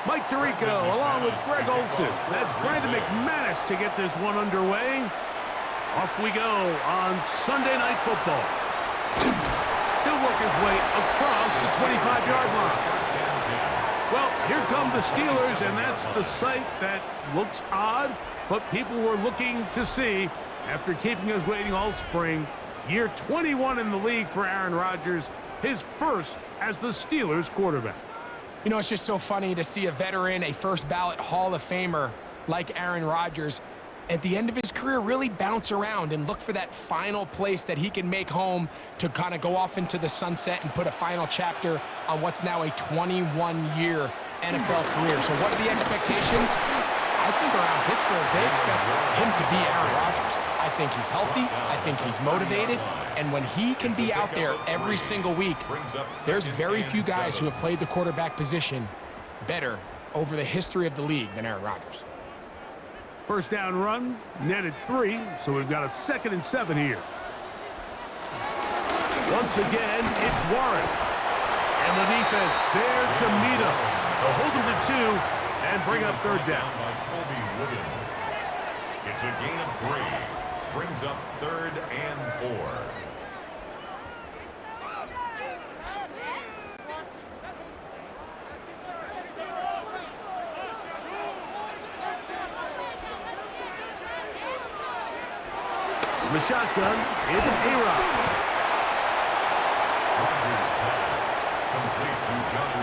Mike Tirico along with Greg Olson. That's Brandon McManus to get this one underway. Off we go on Sunday Night Football. He'll work his way across the 25-yard line. Well, here come the Steelers, and that's the sight that looks odd, but people were looking to see after keeping us waiting all spring. Year 21 in the league for Aaron Rodgers, his first as the Steelers quarterback. You know, it's just so funny to see a veteran, a first-ballot Hall of Famer like Aaron Rodgers, at the end of his career, really bounce around and look for that final place that he can make home to kind of go off into the sunset and put a final chapter on what's now a 21-year NFL career. So what are the expectations? I think around Pittsburgh, they expect him to be Aaron Rodgers. I think he's healthy. I think he's motivated. And when he can be out there every single week, there's very few guys who have played the quarterback position better over the history of the league than Aaron Rodgers. First down run, netted 3, so we've got a 2nd and 7 here. Once again, it's Warren. And the defense there to meet him. They'll hold him to 2 and bring up 3rd down. It's a gain of 3. Brings up 3rd and 4. The shotgun, it's A-Rod.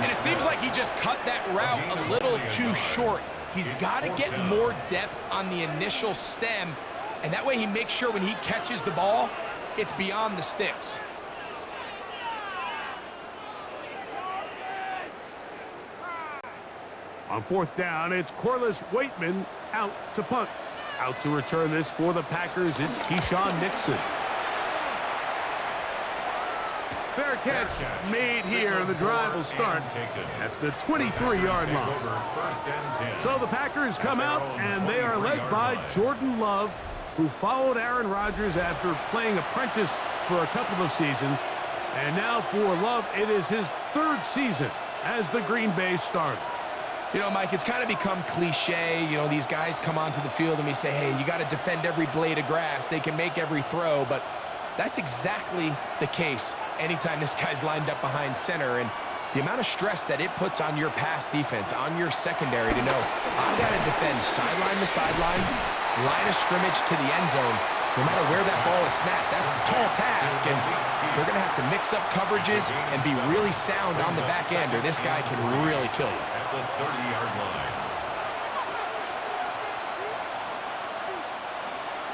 And it seems like he just cut that route a little too short. He's got to get more depth on the initial stem, and that way he makes sure when he catches the ball, it's beyond the sticks. On 4th down, it's Corliss Waitman out to punt. Out to return this for the Packers, it's Keyshawn Nixon. Fair catch made here. The drive will start at the 23-yard line. So the Packers come out, and they are led by Jordan Love, who followed Aaron Rodgers after playing apprentice for a couple of seasons. And now for Love, it is his 3rd season as the Green Bay starter. You know, Mike, it's kind of become cliche. You know, these guys come onto the field and we say, hey, you got to defend every blade of grass. They can make every throw, but that's exactly the case anytime this guy's lined up behind center. And the amount of stress that it puts on your pass defense, on your secondary to know, I got to defend sideline to sideline, line of scrimmage to the end zone, no matter where that ball is snapped. That's a tall task, and they're going to have to mix up coverages and be really sound on the back end, or this guy can really kill you. The 30-yard line.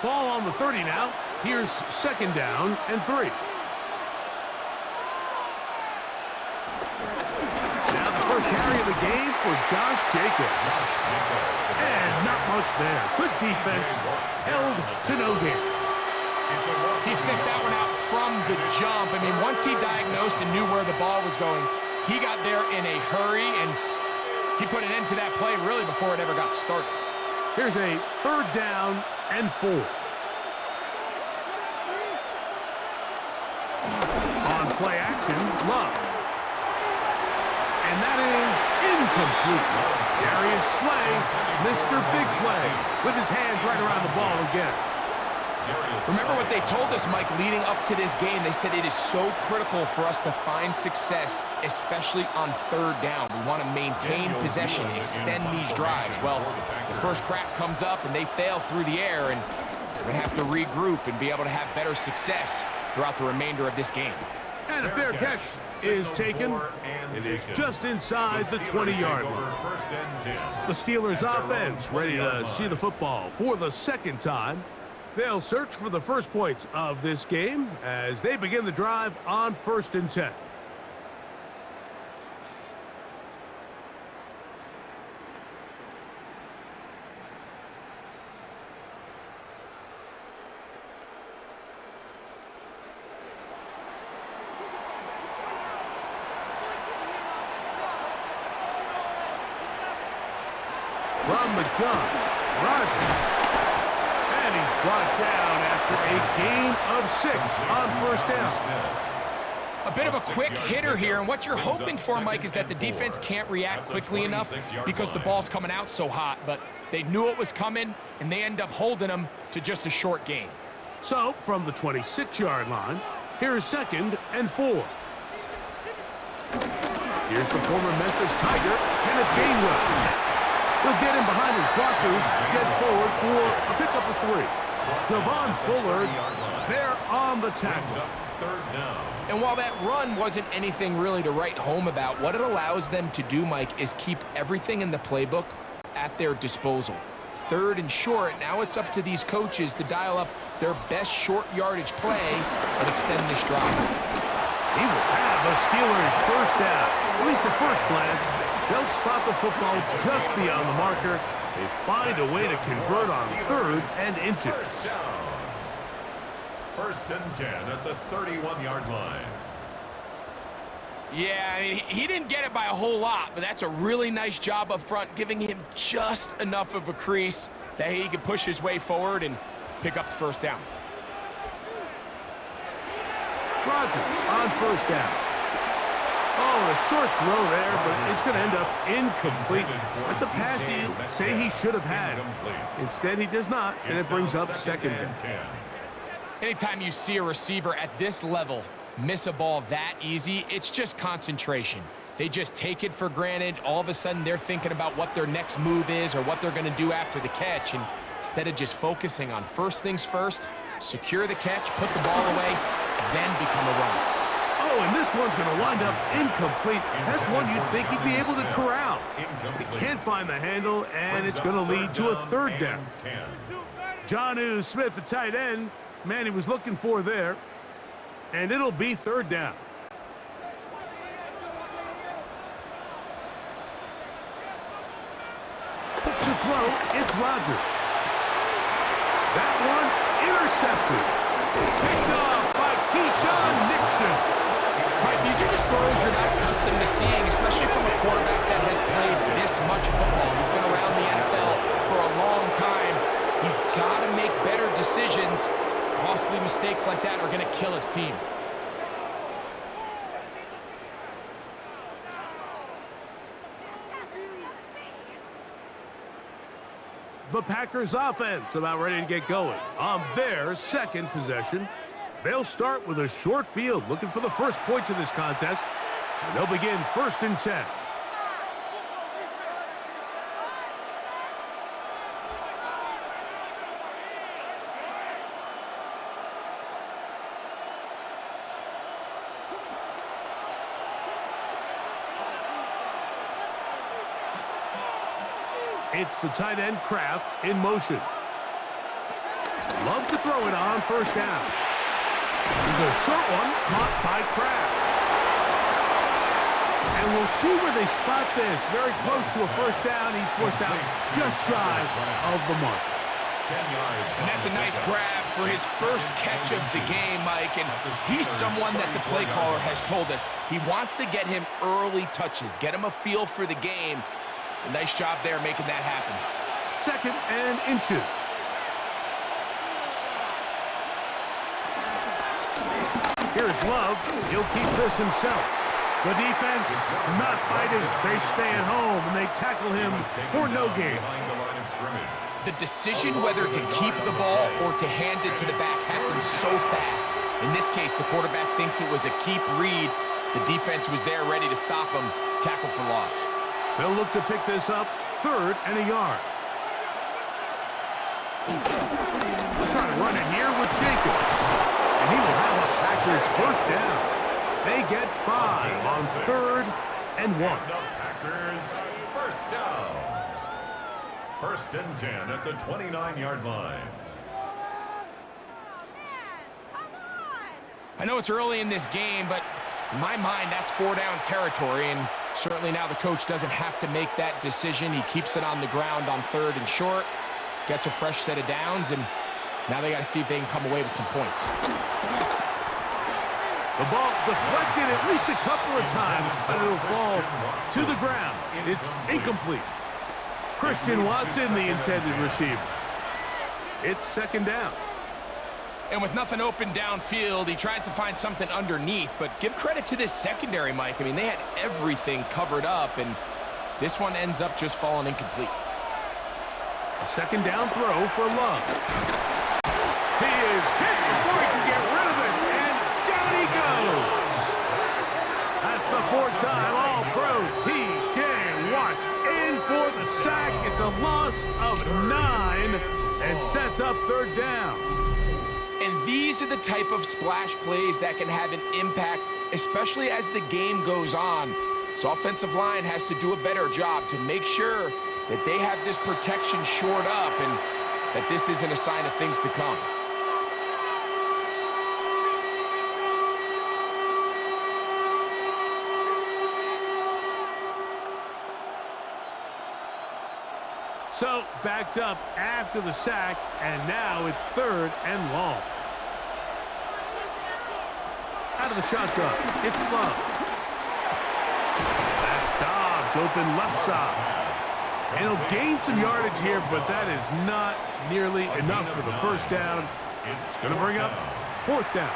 Ball on the 30 now. Here's 2nd down and 3. Now the first carry of the game for Josh Jacobs. And not much there. Good defense. Held to no gain. He sniffed that one out from the jump. I mean, once he diagnosed and knew where the ball was going, he got there in a hurry, and he put an end to that play really before it ever got started. Here's a 3rd down and 4. On play action, Love. And that is incomplete. Darius Slay, Mr. Big Play, with his hands right around the ball again. Remember what they told us, Mike, leading up to this game? They said it is so critical for us to find success, especially on 3rd down. We want to maintain possession, extend these drives. Well, the first crack comes up and they fail through the air, and we're going to have to regroup and be able to have better success throughout the remainder of this game. And a fair catch is taken. It is just inside the 20-yard line. The Steelers offense ready to see the football for the 2nd time. They'll search for the first points of this game as they begin the drive on 1st and 10. From the gun, Rodgers. And he's brought down after a gain of 6 on 1st down. A bit of a quick hitter here, and what you're hoping for, Mike, is that the defense can't react quickly enough because the ball's coming out so hot, but they knew it was coming, and they end up holding them to just a short gain. So, from the 26-yard line, here's 2nd and 4. Here's the former Memphis Tiger, Kenneth Gainwell. He'll get in behind his blockers, get forward for a pickup of 3. Javon Bullard there on the tackle. 3rd down. And while that run wasn't anything really to write home about, what it allows them to do, Mike, is keep everything in the playbook at their disposal. 3rd and short, now it's up to these coaches to dial up their best short yardage play and extend this drive. He will have the Steelers' 1st down. At least at first glance, they'll spot the football just beyond the marker. They find a way to convert on 3rd and inches. 1st and 10 at the 31-yard line. Yeah, I mean, he didn't get it by a whole lot, but that's a really nice job up front, giving him just enough of a crease that he can push his way forward and pick up the 1st down. Rodgers on 1st down. Oh, a short throw there, but it's going to end up incomplete. That's a pass you say he should have had. Instead, he does not, and it brings up 2nd down. Anytime you see a receiver at this level miss a ball that easy, it's just concentration. They just take it for granted. All of a sudden, they're thinking about what their next move is or what they're going to do after the catch. And instead of just focusing on first things first, secure the catch, put the ball away, then become a runner. Oh, and this one's going to wind up incomplete. That's one you'd think he'd be able to corral. He can't find the handle, and it's going to lead to a 3rd down. Jonnu Smith, the tight end, man he was looking for there. And it'll be 3rd down. To throw, it's Rodgers. That one intercepted. Picked off by Keyshawn Nixon. Right, these are just throws you're not accustomed to seeing, especially from a quarterback that has played this much football. He's been around the NFL for a long time. He's got to make better decisions. Costly mistakes like that are going to kill his team. The Packers offense about ready to get going on their 2nd possession. They'll start with a short field, looking for the first points of this contest, and they'll begin 1st and 10. It's the tight end Kraft in motion. Love to throw it on 1st down. There's a short one caught by Kraft. And we'll see where they spot this. Very close to a 1st down. He's forced out just shy of the mark. 10 yards. And that's a nice grab for his first catch of the game, Mike. And he's someone that the play caller has told us he wants to get him early touches, get him a feel for the game. A nice job there making that happen. 2nd and inches. Here's Love. He'll keep this himself. The defense not biting. They stay at home, and they tackle him for no gain. The decision whether to keep the ball or to hand it to the back happens so fast. In this case, the quarterback thinks it was a keep read. The defense was there ready to stop him. Tackle for loss. They'll look to pick this up 3rd and a yard. They'll try to run it here with Jacobs. And he will have a Packers 1st down. They get 5 on 3rd and 1. The Packers 1st down. 1st and 10 at the 29-yard line. I know it's early in this game, but in my mind, that's 4-down territory, and certainly now the coach doesn't have to make that decision. He keeps it on the ground on 3rd and short, gets a fresh set of downs, and now they got to see if they can come away with some points. The ball deflected at least a couple of times, but it'll fall to the ground. It's incomplete. Christian Watson, the intended receiver. It's 2nd down. And with nothing open downfield, he tries to find something underneath. But give credit to this secondary, Mike. I mean, they had everything covered up, and this one ends up just falling incomplete. A second down throw for Love. He is hit before he can get rid of it, and down he goes. That's the fourth time All-Pro T.J. Watt in for the sack. It's a loss of 9 and sets up third down. And these are the type of splash plays that can have an impact, especially as the game goes on. So offensive line has to do a better job to make sure that they have this protection shored up and that this isn't a sign of things to come. So backed up after the sack, and now it's third and long. Out of the shotgun, it's Love. That's Dobbs open left side. And he'll gain some yardage here, but that is not nearly enough for the first down. It's going to bring up fourth down.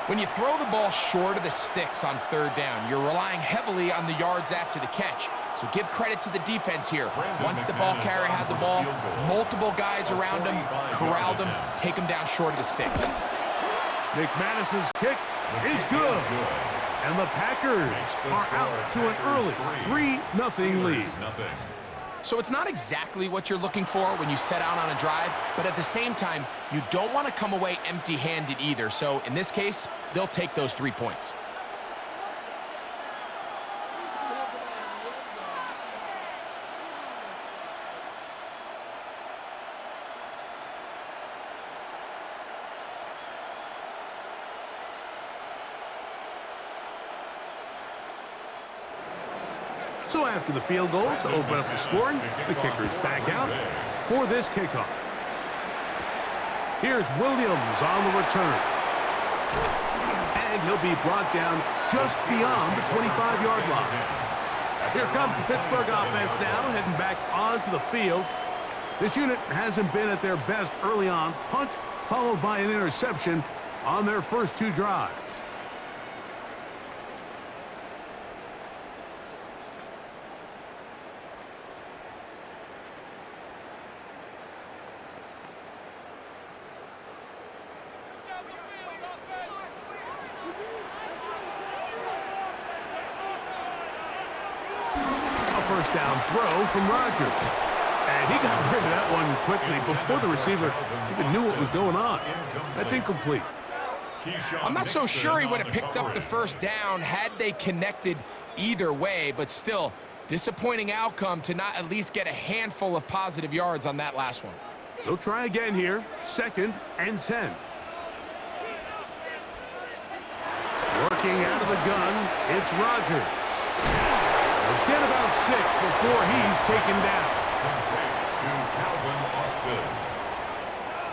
When you throw the ball short of the sticks on third down, you're relying heavily on the yards after the catch. So give credit to the defense here. Once the ball carrier had the ball, multiple guys around him, corralled him, take him down short of the sticks. McManus's kick is good. And the Packers are out to an early 3-0 lead. So it's not exactly what you're looking for when you set out on a drive, but at the same time, you don't want to come away empty-handed either. So in this case, they'll take those 3 points. So after the field goal to open up the scoring, the kicker's back out for this kickoff. Here's Williams on the return. And he'll be brought down just beyond the 25-yard line. Here comes the Pittsburgh offense now, heading back onto the field. This unit hasn't been at their best early on. Punt followed by an interception on their first 2 drives. First down throw from Rodgers. And he got rid of that one quickly before the receiver even knew what was going on. That's incomplete. I'm not so sure he would have picked up the first down had they connected either way, but still, disappointing outcome to not at least get a handful of positive yards on that last one. They'll try again here. 2nd and 10. Working out of the gun, it's Rodgers. Get about 6 before he's taken down. To Calvin Austin.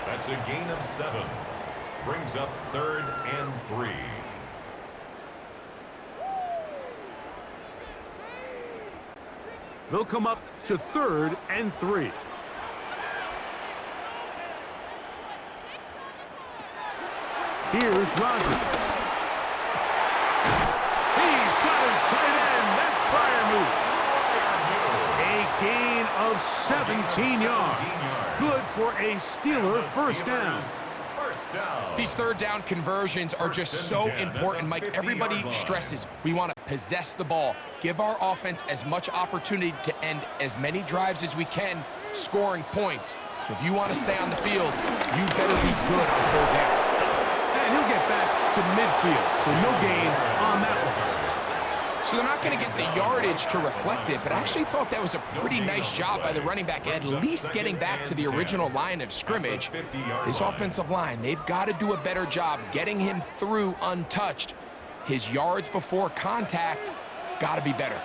That's a gain of 7. Brings up 3rd and 3. They'll come up to 3rd and 3. Here's Rodgers. He's got his tight end. That's Freiermuth. A gain of 17 yards. Good for a Steeler first down. These third down conversions are just so important, Mike. Everybody stresses we want to possess the ball, give our offense as much opportunity to end as many drives as we can, scoring points. So if you want to stay on the field, you better be good on third down. And he'll get back to midfield, so no gain on that one. So they're not going to get the yardage to reflect it, but I actually thought that was a pretty nice job by the running back, at least getting back to the original line of scrimmage. This offensive line, they've got to do a better job getting him through untouched. His yards before contact got to be better.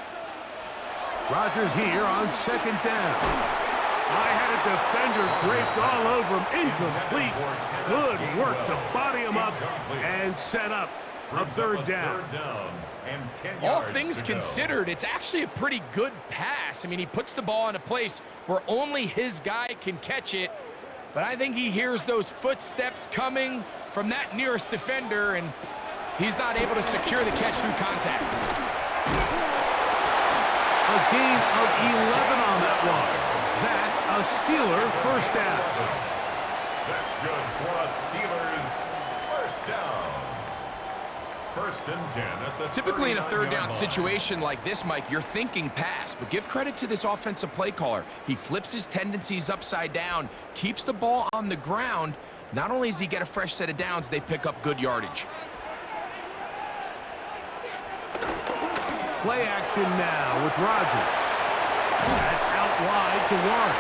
Rodgers here on 2nd down. I had a defender draped all over him. Incomplete. Good work to body him up and set up a 3rd down. All things considered, it's actually a pretty good pass. I mean, he puts the ball in a place where only his guy can catch it. But I think he hears those footsteps coming from that nearest defender, and he's not able to secure the catch through contact. A gain of 11 on that one. That's a Steeler first down. That's good for a Steelers first down. First and 10 at the Typically in a third down 39-yard line. situation like this, Mike, you're thinking pass, but give credit to this offensive play caller. He flips his tendencies upside down, keeps the ball on the ground. Not only does he get a fresh set of downs, they pick up good yardage. Play action now with Rodgers. That's out wide to Warren.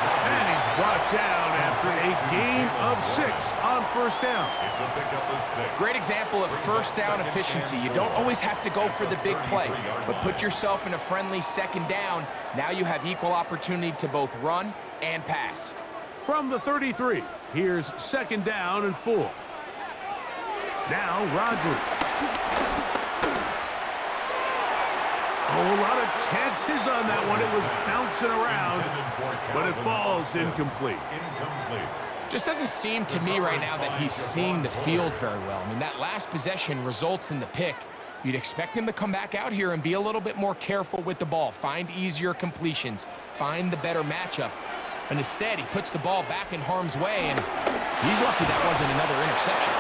And he's brought down after a gain of 6 on first down. It's a pickup of 6. Great example of first down efficiency. You don't always have to go for the big play, but put yourself in a friendly second down. Now you have equal opportunity to both run and pass. From the 33, here's second down and 4. Now Rodgers. Oh, a lot of chances on that one. It was bouncing around, but it falls incomplete. Just doesn't seem to me right now that he's seeing the field very well. I mean, that last possession results in the pick. You'd expect him to come back out here and be a little bit more careful with the ball, find easier completions, find the better matchup. And instead, he puts the ball back in harm's way, and he's lucky that wasn't another interception.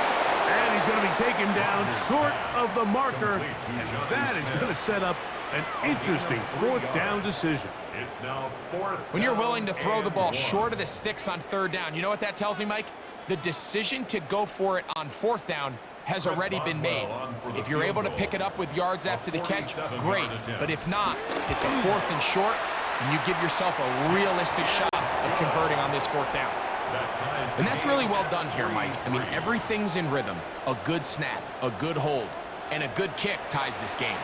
And he's going to be taken down short of the marker, and that is going to set up an interesting fourth down decision. It's now fourth. When you're willing to throw the ball short of the sticks on third down, you know what that tells me, Mike? The decision to go for it on fourth down has already been made. If you're able to pick it up with yards after the catch, great. But if not, it's a fourth and short, and you give yourself a realistic shot of converting on this fourth down. And that's really well done here, Mike. I mean, everything's in rhythm. A good snap, a good hold, and a good kick ties this game.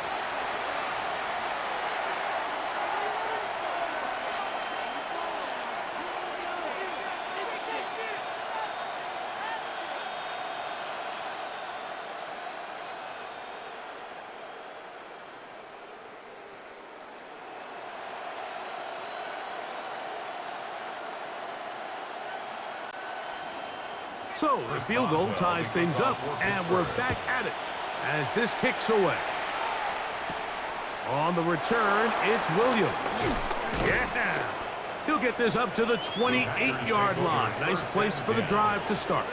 So the field goal ties things up, and we're back at it as this kicks away. On the return, it's Williams. Yeah! He'll get this up to the 28-yard line. Nice place for the drive to start.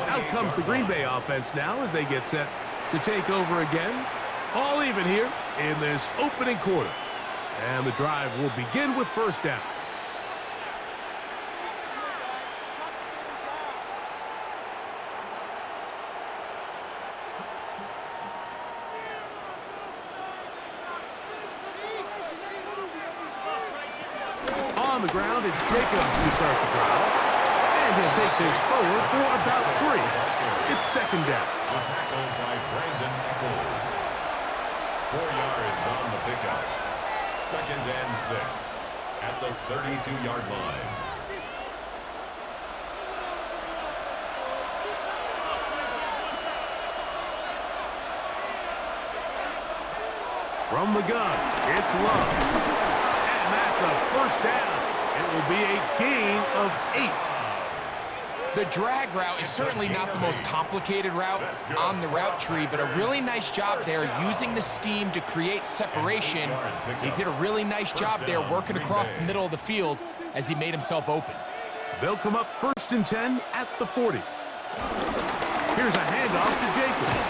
Out comes the Green Bay offense now as they get set to take over again. All even here in this opening quarter. And the drive will begin with first down. On the ground, it's Jacobs to start the drive. And he'll take this forward for about 3. It's second down. Tackled by Brandon Echols. 4 yards on the pickup. Second and 6 at the 32-yard line. From the gun, it's Love. And that's a first down. It will be a gain of 8. The drag route is certainly not the most complicated route on the route tree, but a really nice job there using the scheme to create separation. He did a really nice job there working across the middle of the field as he made himself open. They'll come up first and 10 at the 40. Here's a handoff to Jacobs.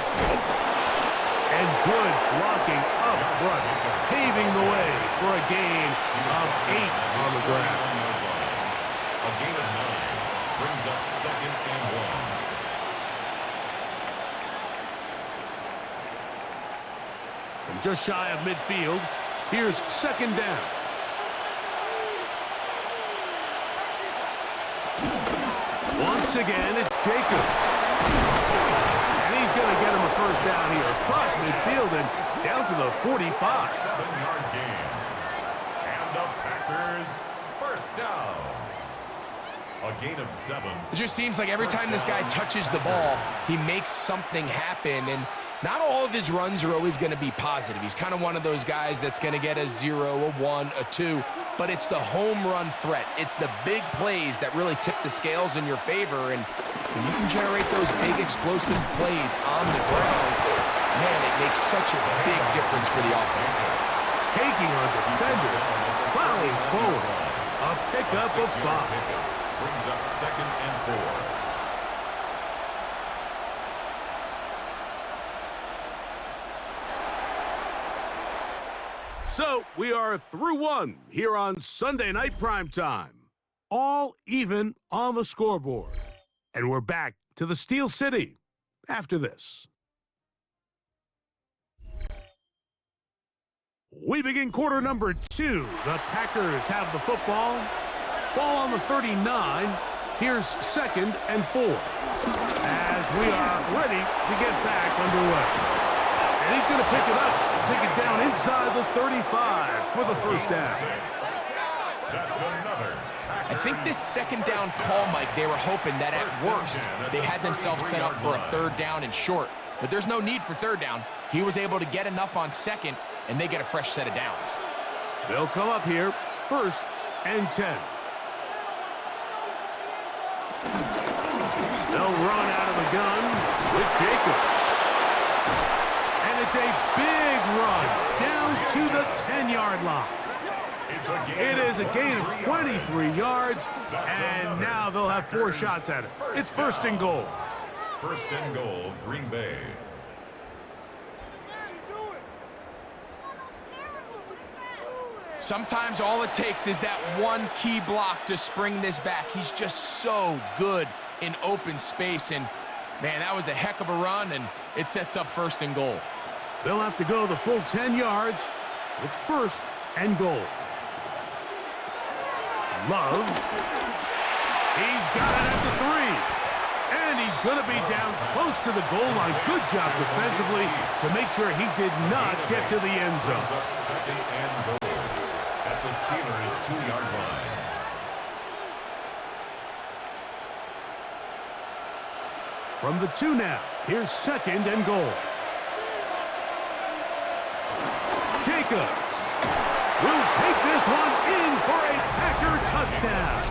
And good blocking up front, paving the way for a gain of 8 on the ground. A gain of 9 brings up second and 1. From just shy of midfield, here's second down. Once again, it's Jacobs. And he's going to get him a first down here across midfield and down to the 45. 7-yard gain. And the Packers first down. A gain of 7. It just seems like every time this guy touches the ball, he makes something happen. And Not all of his runs are always going to be positive. He's kind of one of those guys that's going to get a 0, a 1, a 2, but it's the home run threat. It's the big plays that really tip the scales in your favor, and when you can generate those big explosive plays on the ground, man, it makes such a big difference for the offense. Taking on defenders, plowing forward. A pickup of 5. Brings up 2nd and 4. So, we are through 1 here on Sunday Night Primetime. All even on the scoreboard. And we're back to the Steel City after this. We begin quarter number 2. The Packers have the football. Ball on the 39. Here's 2nd and 4. As we are ready to get back underway. And he's going to pick it up. Take it down inside the 35 for the first down. That's another. I think this 2nd down call, Mike, they were hoping that at worst they had themselves set up for a 3rd down and short. But there's no need for 3rd down. He was able to get enough on 2nd, and they get a fresh set of downs. They'll come up here, 1st and 10. They'll run out of the gun with Jacobs. And it's a big run down to the 10-yard line. It is a gain of 23 yards, and now they'll have 4 shots at it. It's 1st and goal. 1st and goal, Green Bay. Sometimes all it takes is that one key block to spring this back. He's just so good in open space, and man, that was a heck of a run, and it sets up 1st and goal. They'll have to go the full 10 yards. It's 1st and goal. Love. He's got it at the 3. And he's going to be down close to the goal line. Good job defensively to make sure he did not get to the end zone. 2nd and goal at the Steelers' 2-yard line. From the 2 now, here's 2nd and goal. Jacobs will take this one in for a Packer touchdown.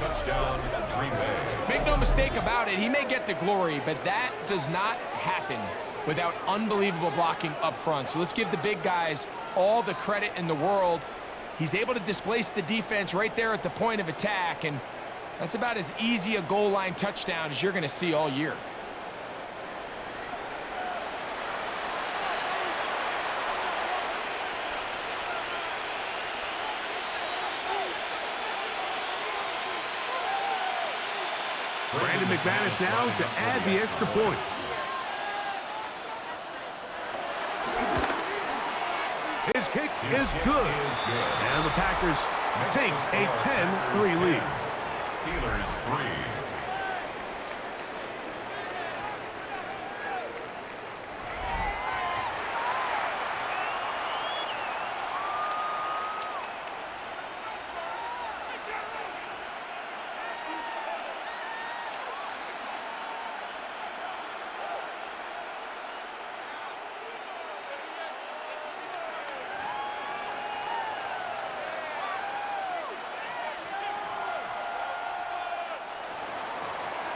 Touchdown, Green Bay. Make no mistake about it, he may get the glory, but that does not happen without unbelievable blocking up front. So let's give the big guys all the credit in the world. He's able to displace the defense right there at the point of attack, and that's about as easy a goal line touchdown as you're going to see all year. Brandon McManus now to add the extra point. His kick is good. And the Packers take a 10-3 lead. Steelers 3.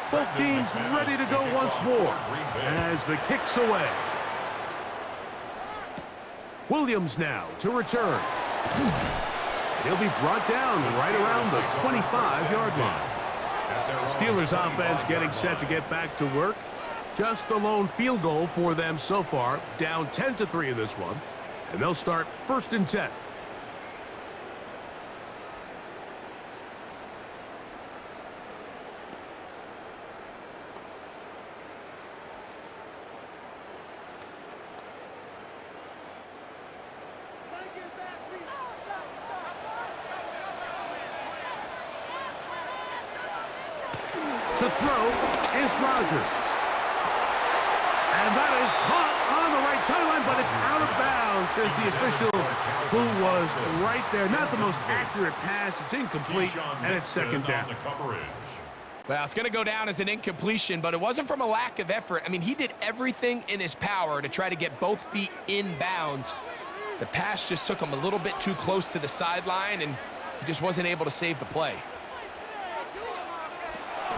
Both teams ready to go once more as the kick's away. Williams now to return. He'll be brought down right around the 25-yard line. Steelers offense getting set to get back to work. Just the lone field goal for them so far, down 10-3 in this one. And they'll start 1st and 10. To throw is Rodgers. And that is caught on the right sideline, but it's out of bounds, says the official who was right there. Not the most accurate pass. It's incomplete, and it's 2nd down. Well, it's going to go down as an incompletion, but it wasn't from a lack of effort. I mean, he did everything in his power to try to get both feet in bounds. The pass just took him a little bit too close to the sideline, and he just wasn't able to save the play.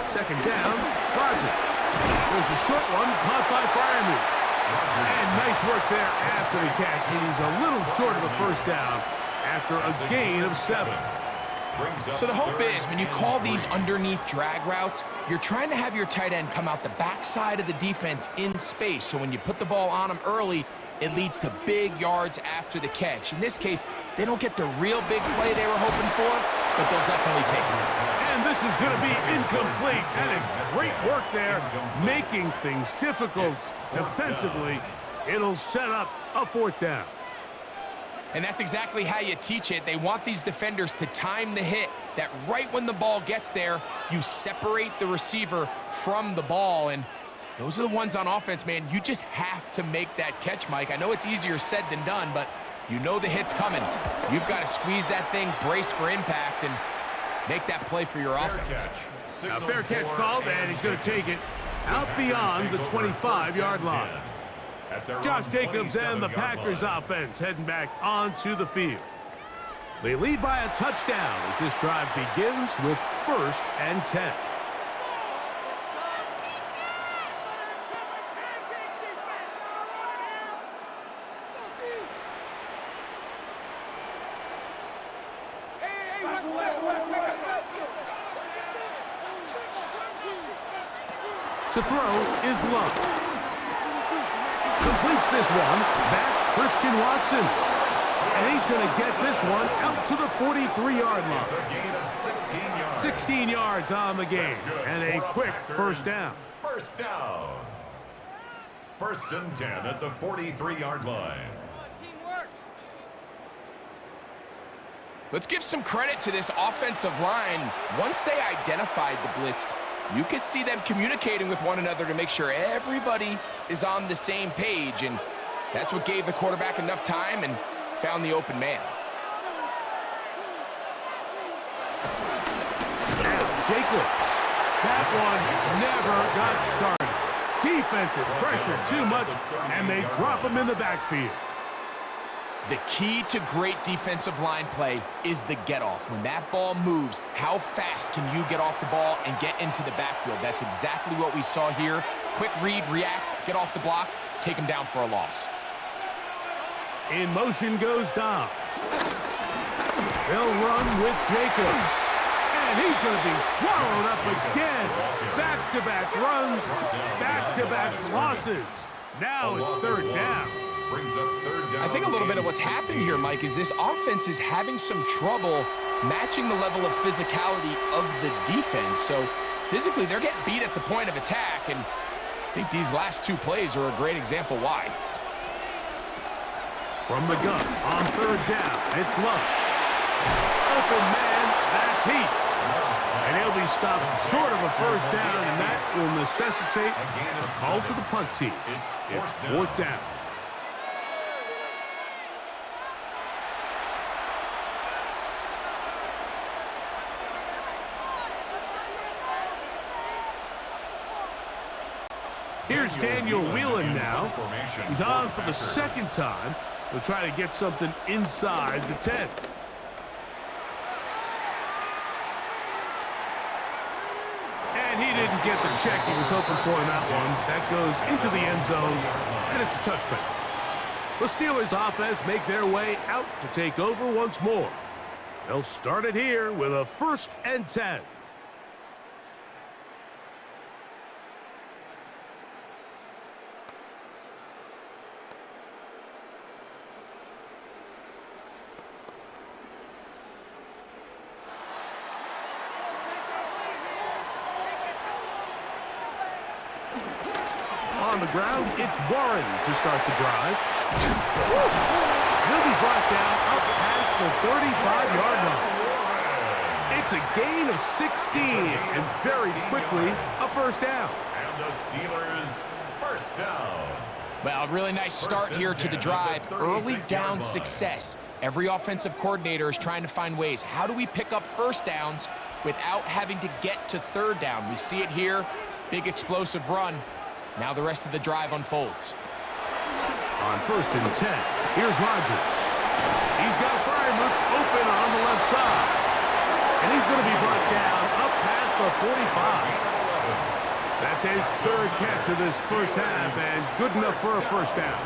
Second down, Rogers. There's a short one caught by Fireman. And nice work there after the catch. He's a little short of a first down after a gain of 7. So the hope is when you call these underneath drag routes, you're trying to have your tight end come out the backside of the defense in space. So when you put the ball on him early, it leads to big yards after the catch. In this case, they don't get the real big play they were hoping for, but they'll definitely take it. And this is going to be incomplete. That is great work there, making things difficult defensively. It'll set up a 4th down. And that's exactly how you teach it. They want these defenders to time the hit, that right when the ball gets there, you separate the receiver from the ball. And those are the ones on offense, man. You just have to make that catch, Mike. I know it's easier said than done, but you know the hit's coming. You've got to squeeze that thing, brace for impact, and make that play for your offense. A fair catch called, and he's going to take it out beyond the 25-yard line. Josh Jacobs and the Packers offense heading back onto the field. They lead by a touchdown as this drive begins with 1st and 10. To throw is Love. Completes this one. That's Christian Watson. And he's going to get this one out to the 43-yard line. It's a gain of 16 yards. 16 yards on the game. And a quick first down. First down. 1st and 10 at the 43-yard line. Let's give some credit to this offensive line. Once they identified the blitz, you could see them communicating with one another to make sure everybody is on the same page, and that's what gave the quarterback enough time and found the open man. Now, Jacobs. That one never got started. Defensive pressure too much, and they drop him in the backfield. The key to great defensive line play is the get-off. When that ball moves, how fast can you get off the ball and get into the backfield? That's exactly what we saw here. Quick read, react, get off the block, take him down for a loss. In motion goes Dobbs. They'll run with Jacobs. And he's going to be swallowed up again. Back-to-back runs, back-to-back losses. Now it's 3rd down. I think a little bit of what's happened here, Mike, is this offense is having some trouble matching the level of physicality of the defense. So physically, they're getting beat at the point of attack, and I think these last 2 plays are a great example why. From the gun on 3rd down, it's Love. Open man, that's Heat. And he'll be stopped short of a first down, and that will necessitate a call to the punt team. It's 4th down. Here's Daniel Whelan now. He's on for the 2nd time. He'll try to get something inside the 10. And he didn't get the check he was hoping for in that one. That goes into the end zone, and it's a touchback. The Steelers offense make their way out to take over once more. They'll start it here with a 1st and 10. On the ground, it's Warren to start the drive. He'll be brought down up past the 35-yard line. It's a gain of 16, and very quickly, a first down. And the Steelers, first down. Well, really nice start here to the drive. Early down success. Every offensive coordinator is trying to find ways. How do we pick up first downs without having to get to third down. We see it here, big explosive run. Now the rest of the drive unfolds. On 1st and 10, here's Rodgers. He's got Freiermuth open on the left side. And he's going to be brought down up past the 45. That's his 3rd catch of this first half, and good enough for a first down.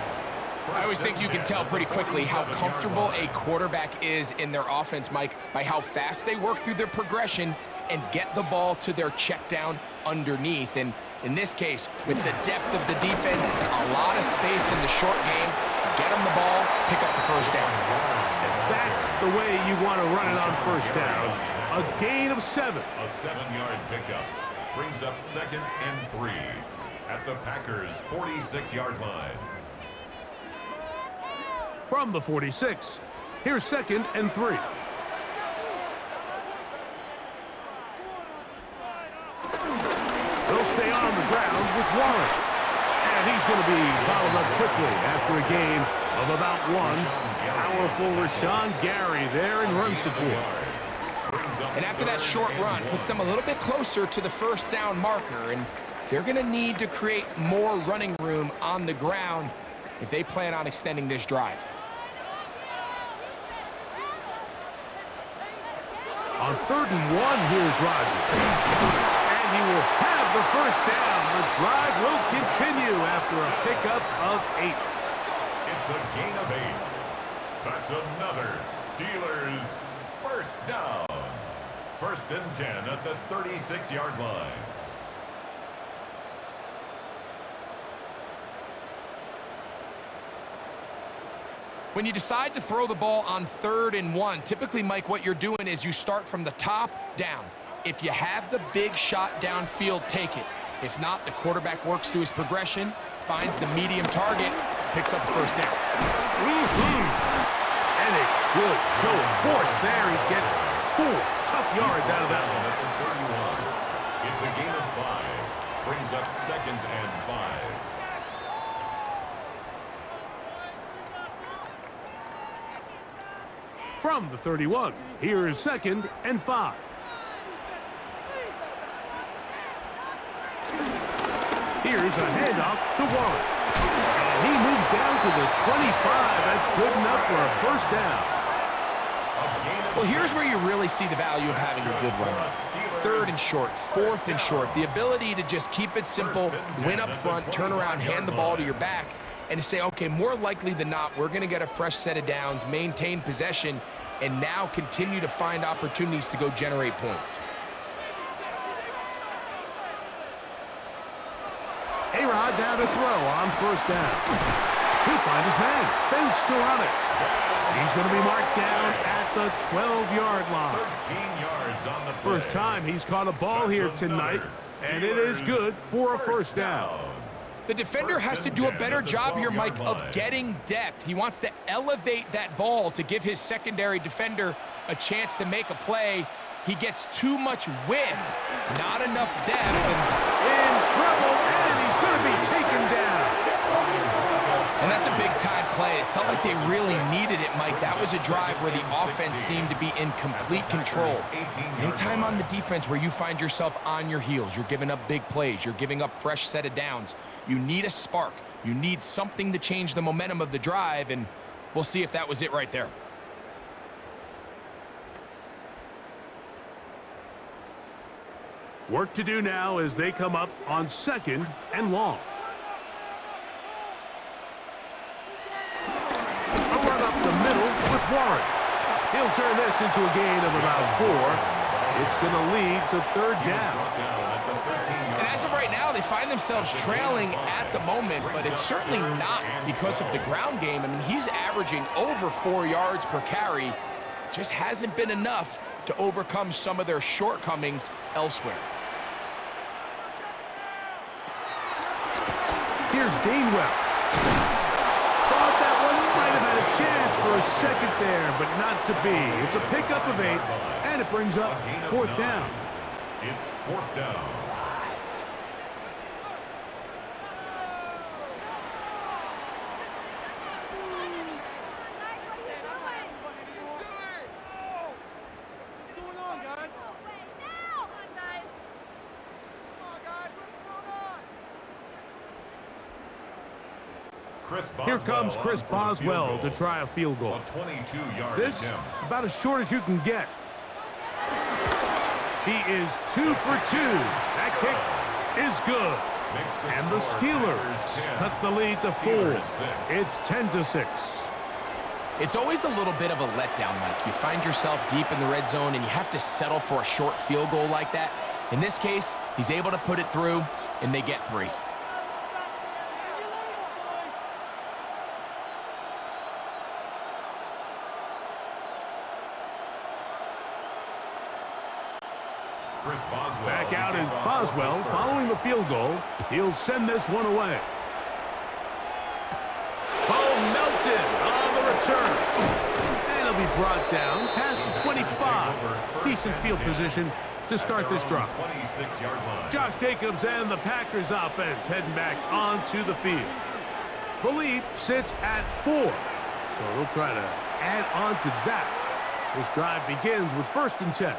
I always think you can tell pretty quickly how comfortable a quarterback is in their offense, Mike, by how fast they work through their progression and get the ball to their check down underneath. And in this case, with the depth of the defense, a lot of space in the short game, get them the ball, pick up the first down. That's the way you want to run it on first down. A gain of 7. A 7-yard pickup brings up 2nd and 3 at the Packers' 46-yard line. From the 46, here's 2nd and 3. They'll stay on the ground with Warren. And he's going to be fouled up quickly after a gain of about 1. Powerful Rashawn Gary there in run support. And after that short run, puts them a little bit closer to the first down marker, and they're going to need to create more running room on the ground if they plan on extending this drive. On 3rd and 1, here's Rodgers. And he will have the first down. The drive will continue after a pickup of 8. It's a gain of 8. That's another Steelers first down. 1st and 10 at the 36-yard line. When you decide to throw the ball on 3rd and 1, typically, Mike, what you're doing is you start from the top down. If you have the big shot downfield, take it. If not, the quarterback works through his progression, finds the medium target, picks up the first down. And a good show of force there. He gets 4 tough yards out of that one. At the 31. It's a gain of 5. Brings up 2nd and 5. From the 31, here is 2nd and 5. Here's a handoff to Warren. And he moves down to the 25. That's good enough for a first down. Well, here's where you really see the value of having a good run. 3rd and short, 4th and short. The ability to just keep it simple, win up front, turn around, hand the ball to your back, and to say, okay, more likely than not, we're going to get a fresh set of downs, maintain possession, and now continue to find opportunities to go generate points. A-Rod down to throw on first down. He'll find his man, Ben Skoranek. He's going to be marked down at the 12-yard line. 13 yards on the play. First time he's caught a ball here tonight, and it is good for a first down. The defender has to do a better job here, Mike, of getting depth. He wants to elevate that ball to give his secondary defender a chance to make a play. He gets too much width, not enough depth. In trouble, and he's going to be taken down. And that's a big-time play. It felt like they really needed it, Mike. That was a drive where the offense seemed to be in complete control. Anytime on the defense where you find yourself on your heels, you're giving up big plays, you're giving up fresh set of downs, you need a spark. You need something to change the momentum of the drive, and we'll see if that was it right there. Work to do now as they come up on 2nd and long. A run up the middle with Warren. He'll turn this into a gain of about 4. It's going to lead to 3rd down. And as of right now, they find themselves trailing at the moment, but it's certainly not because of the ground game. I mean, he's averaging over 4 yards per carry. Just hasn't been enough to overcome some of their shortcomings elsewhere. Here's Gainwell. Thought that one might have had a chance for a second there, but not to be. It's a pickup of 8, and it brings up 4th down. It's 4th down. Here comes Chris Boswell to try a field goal. A 22-yard This attempt. about as short as you can get. He is 2 for 2. That kick is good. And the Steelers cut the lead to 4. It's 10-6. It's always a little bit of a letdown, Mike. You find yourself deep in the red zone, and you have to settle for a short field goal like that. In this case, he's able to put it through, and they get 3. Back out is Boswell following the field goal. He'll send this one away. Ball melted on the return. And he'll be brought down past the 25. Decent field position to start this drive. Josh Jacobs and the Packers offense heading back onto the field. The lead sits at 4. So they'll try to add on to that. This drive begins with 1st and 10.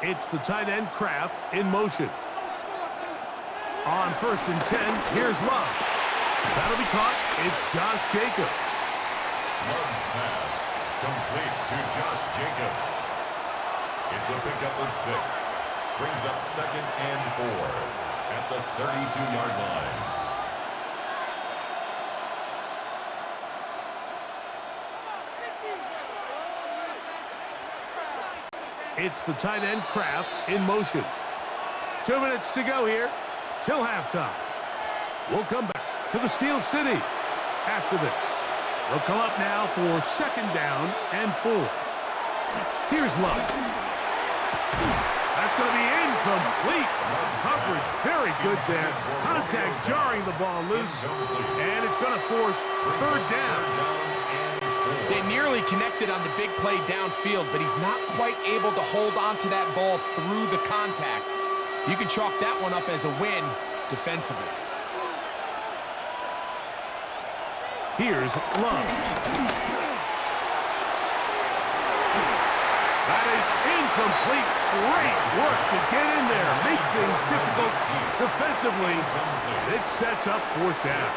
It's the tight end Kraft in motion. On 1st and 10, here's Love. That'll be caught. It's Josh Jacobs. Love's pass complete to Josh Jacobs. It's a pickup of 6. Brings up 2nd and 4 at the 32-yard line. It's the tight end Kraft in motion. 2 minutes to go here till halftime. We'll come back to the Steel City after this. They'll come up now for 2nd down and 4. Here's Love. That's going to be incomplete. Coverage very good there. Contact jarring the ball loose. And it's going to force 3rd down. They nearly connected on the big play downfield, but he's not quite able to hold on to that ball through the contact. You can chalk that one up as a win defensively. Here's Love. That is incomplete. Great work to get in there. Make things difficult defensively. It sets up 4th down.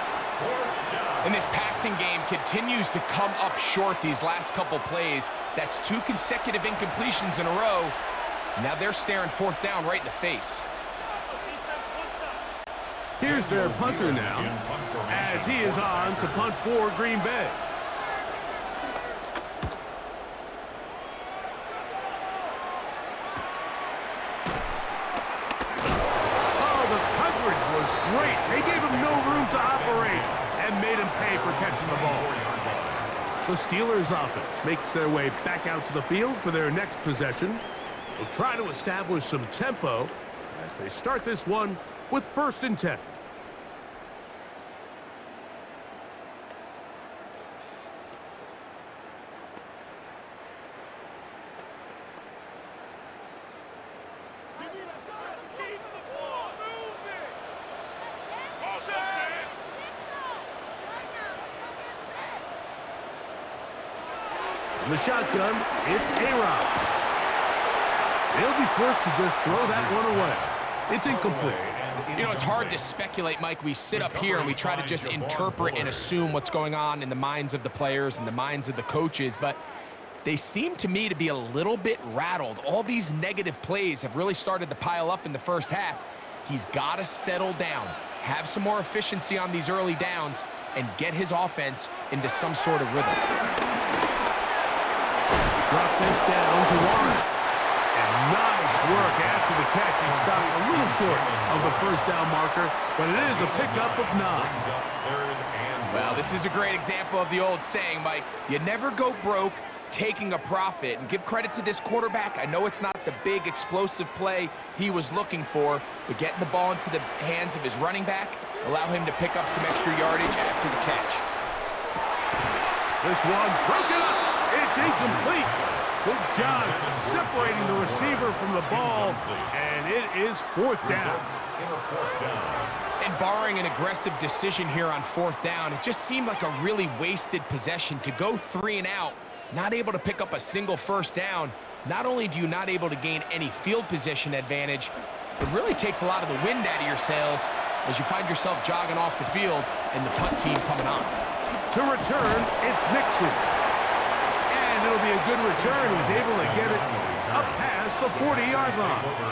And this passing game continues to come up short these last couple plays. That's 2 consecutive incompletions in a row. Now they're staring 4th down right in the face. Here's their punter now, as he is on to punt for Green Bay. Oh, the coverage was great. They gave him no room to operate and made him pay for catching the ball. The Steelers offense makes their way back out to the field for their next possession. They'll try to establish some tempo as they start this one with 1st and 10. In the shotgun, it's A-Rod. They'll be forced to just throw that one away. It's incomplete. You know, it's hard to speculate, Mike. We sit up here and we try to just interpret and assume what's going on in the minds of the players and the minds of the coaches, but they seem to me to be a little bit rattled. All these negative plays have really started to pile up in the first half. He's got to settle down, have some more efficiency on these early downs, and get his offense into some sort of rhythm. Drop this down to Warren. And nice work after the catch. He stopped a little short of the 1st down marker, but it is a pickup of 9. Well, this is a great example of the old saying, Mike. You never go broke taking a profit. And give credit to this quarterback. I know it's not the big explosive play he was looking for, but getting the ball into the hands of his running back, allow him to pick up some extra yardage after the catch. This one broken up. It's incomplete. Good job separating the receiver from the ball, and it is 4th down. And barring an aggressive decision here on 4th down, it just seemed like a really wasted possession to go 3 and out, not able to pick up a single 1st down. Not only do you not able to gain any field position advantage, it really takes a lot of the wind out of your sails as you find yourself jogging off the field and the punt team coming on. To return, it's Nixon. And it'll be a good return. He's able to get it up past the 40-yard line.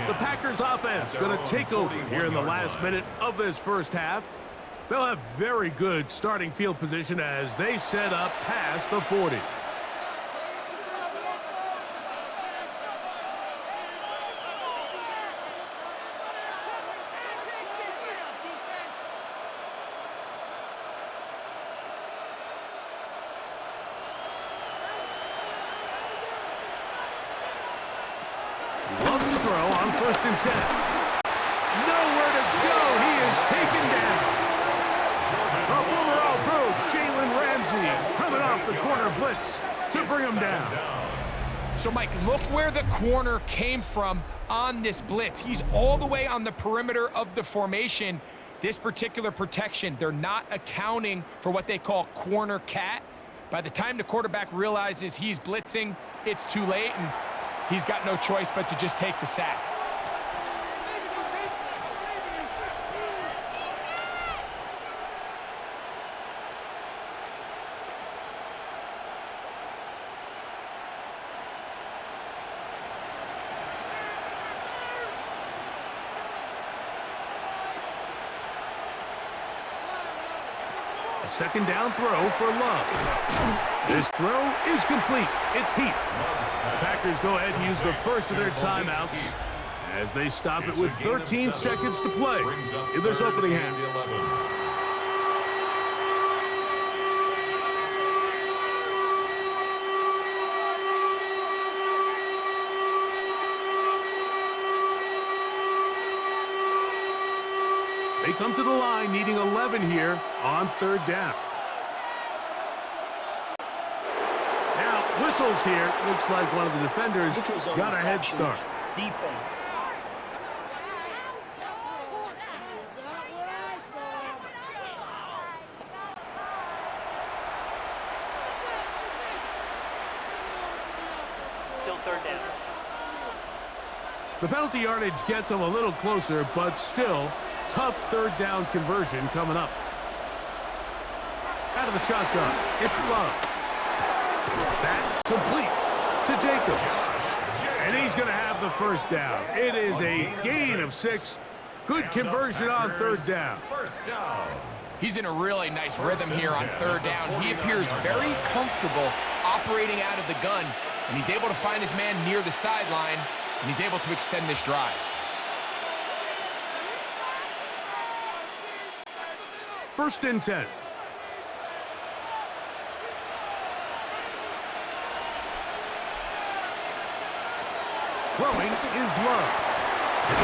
The Packers offense going to take over here in the last minute of this first half. They'll have very good starting field position as they set up past the 40. Love to throw on 1st and 10. Nowhere to go. He is taken down. The former All-Pro, Jalen Ramsey, coming off the corner blitz to bring him down. So, Mike, look where the corner came from on this blitz. He's all the way on the perimeter of the formation. This particular protection, they're not accounting for what they call corner cat. By the time the quarterback realizes he's blitzing, it's too late, and he's got no choice but to just take the sack. A 2nd down throw for Love. This throw is complete. It's Heath. The Packers go ahead and use the first of their timeouts as they stop it with 13 seconds to play in this opening half. They come to the line needing 11 here on 3rd down. Now, whistles here. Looks like one of the defenders got a head start. Defense. Still 3rd down. The penalty yardage gets them a little closer, but still tough 3rd down conversion coming up. Out of the shotgun, it's Love. That complete to Jacobs. And he's going to have the 1st down. It is a gain of 6. Good conversion on 3rd down. He's in a really nice rhythm here on 3rd down. He appears very comfortable operating out of the gun, and he's able to find his man near the sideline, and he's able to extend this drive. First and 10. Throwing is Love.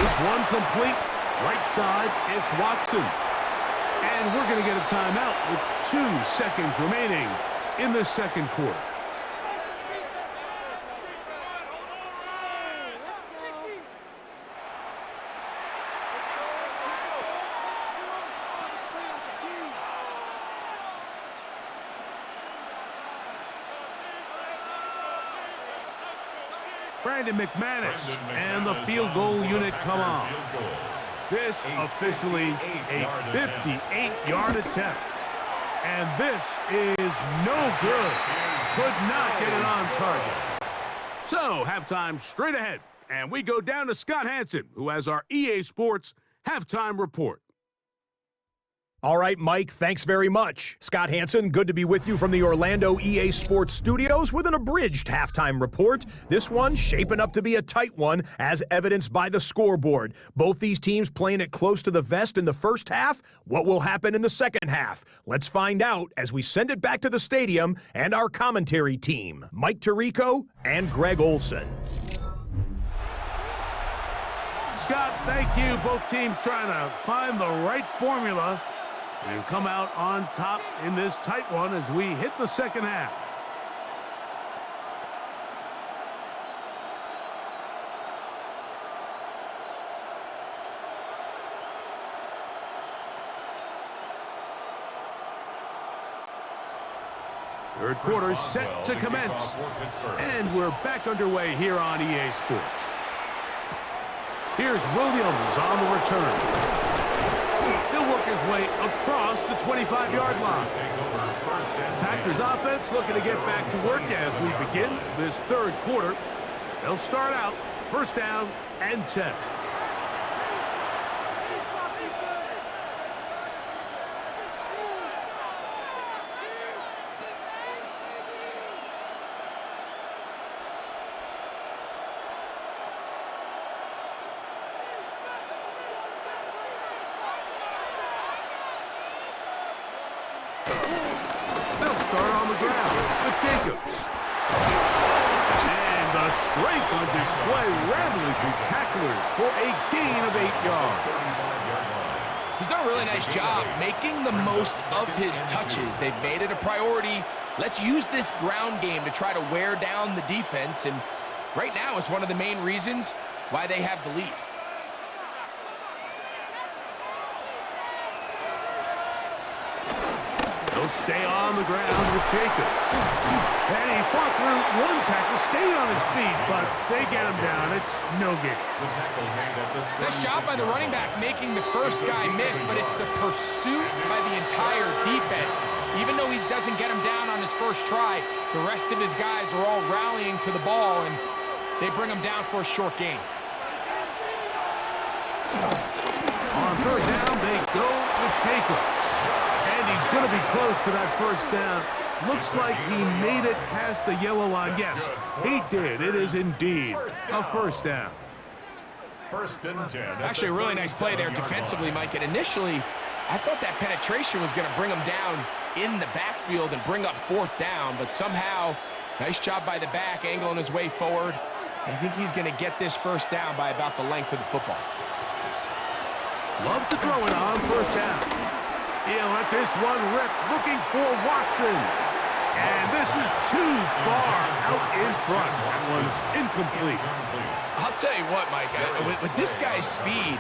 This one complete. Right side, it's Watson. And we're going to get a timeout with 2 seconds remaining in the 2nd quarter. Brandon McManus and the field goal unit come on. This officially a 58-yard attempt. And this is no good. Could not get it on target. So, halftime straight ahead. And we go down to Scott Hansen, who has our EA Sports halftime report. All right, Mike, thanks very much. Scott Hansen, good to be with you from the Orlando EA Sports Studios with an abridged halftime report. This one shaping up to be a tight one, as evidenced by the scoreboard. Both these teams playing it close to the vest in the first half. What will happen in the second half? Let's find out as we send it back to the stadium and our commentary team, Mike Tirico and Greg Olson. Scott, thank you. Both teams trying to find the right formula and come out on top in this tight one as we hit the second half. Third quarter set to commence. And we're back underway here on EA Sports. Here's Williams on the return. He'll work his way across the 25-yard line. Packers offense looking to get back to work as we begin this third quarter. They'll start out first down and 10. Strength on display, rambling through tacklers for a gain of 8 yards. He's done a really nice job making the most of his touches. They've made it a priority. Let's use this ground game to try to wear down the defense, and right now it's one of the main reasons why they have the lead. He'll stay on the ground with Jacobs. And he fought through one tackle, stayed on his feet, but they get him down. It's no gain. Nice job by the running back making the first guy miss, but it's the pursuit by the entire defense. Even though he doesn't get him down on his first try, the rest of his guys are all rallying to the ball, and they bring him down for a short gain. On third down, they go with Jacobs. And he's going to be close to that first down. Looks like he made it past the yellow line. Yes, he did. It is indeed a first down. First and 10. Actually, a really nice play there defensively, Mike. And initially, I thought that penetration was going to bring him down in the backfield and bring up fourth down. But somehow, nice job by the back, angling his way forward. I think he's going to get this first down by about the length of the football. Love to throw it on first down. He'll let this one rip, looking for Watson. And this is too far out in front. That one's incomplete. I'll tell you what, Mike, with this guy's speed,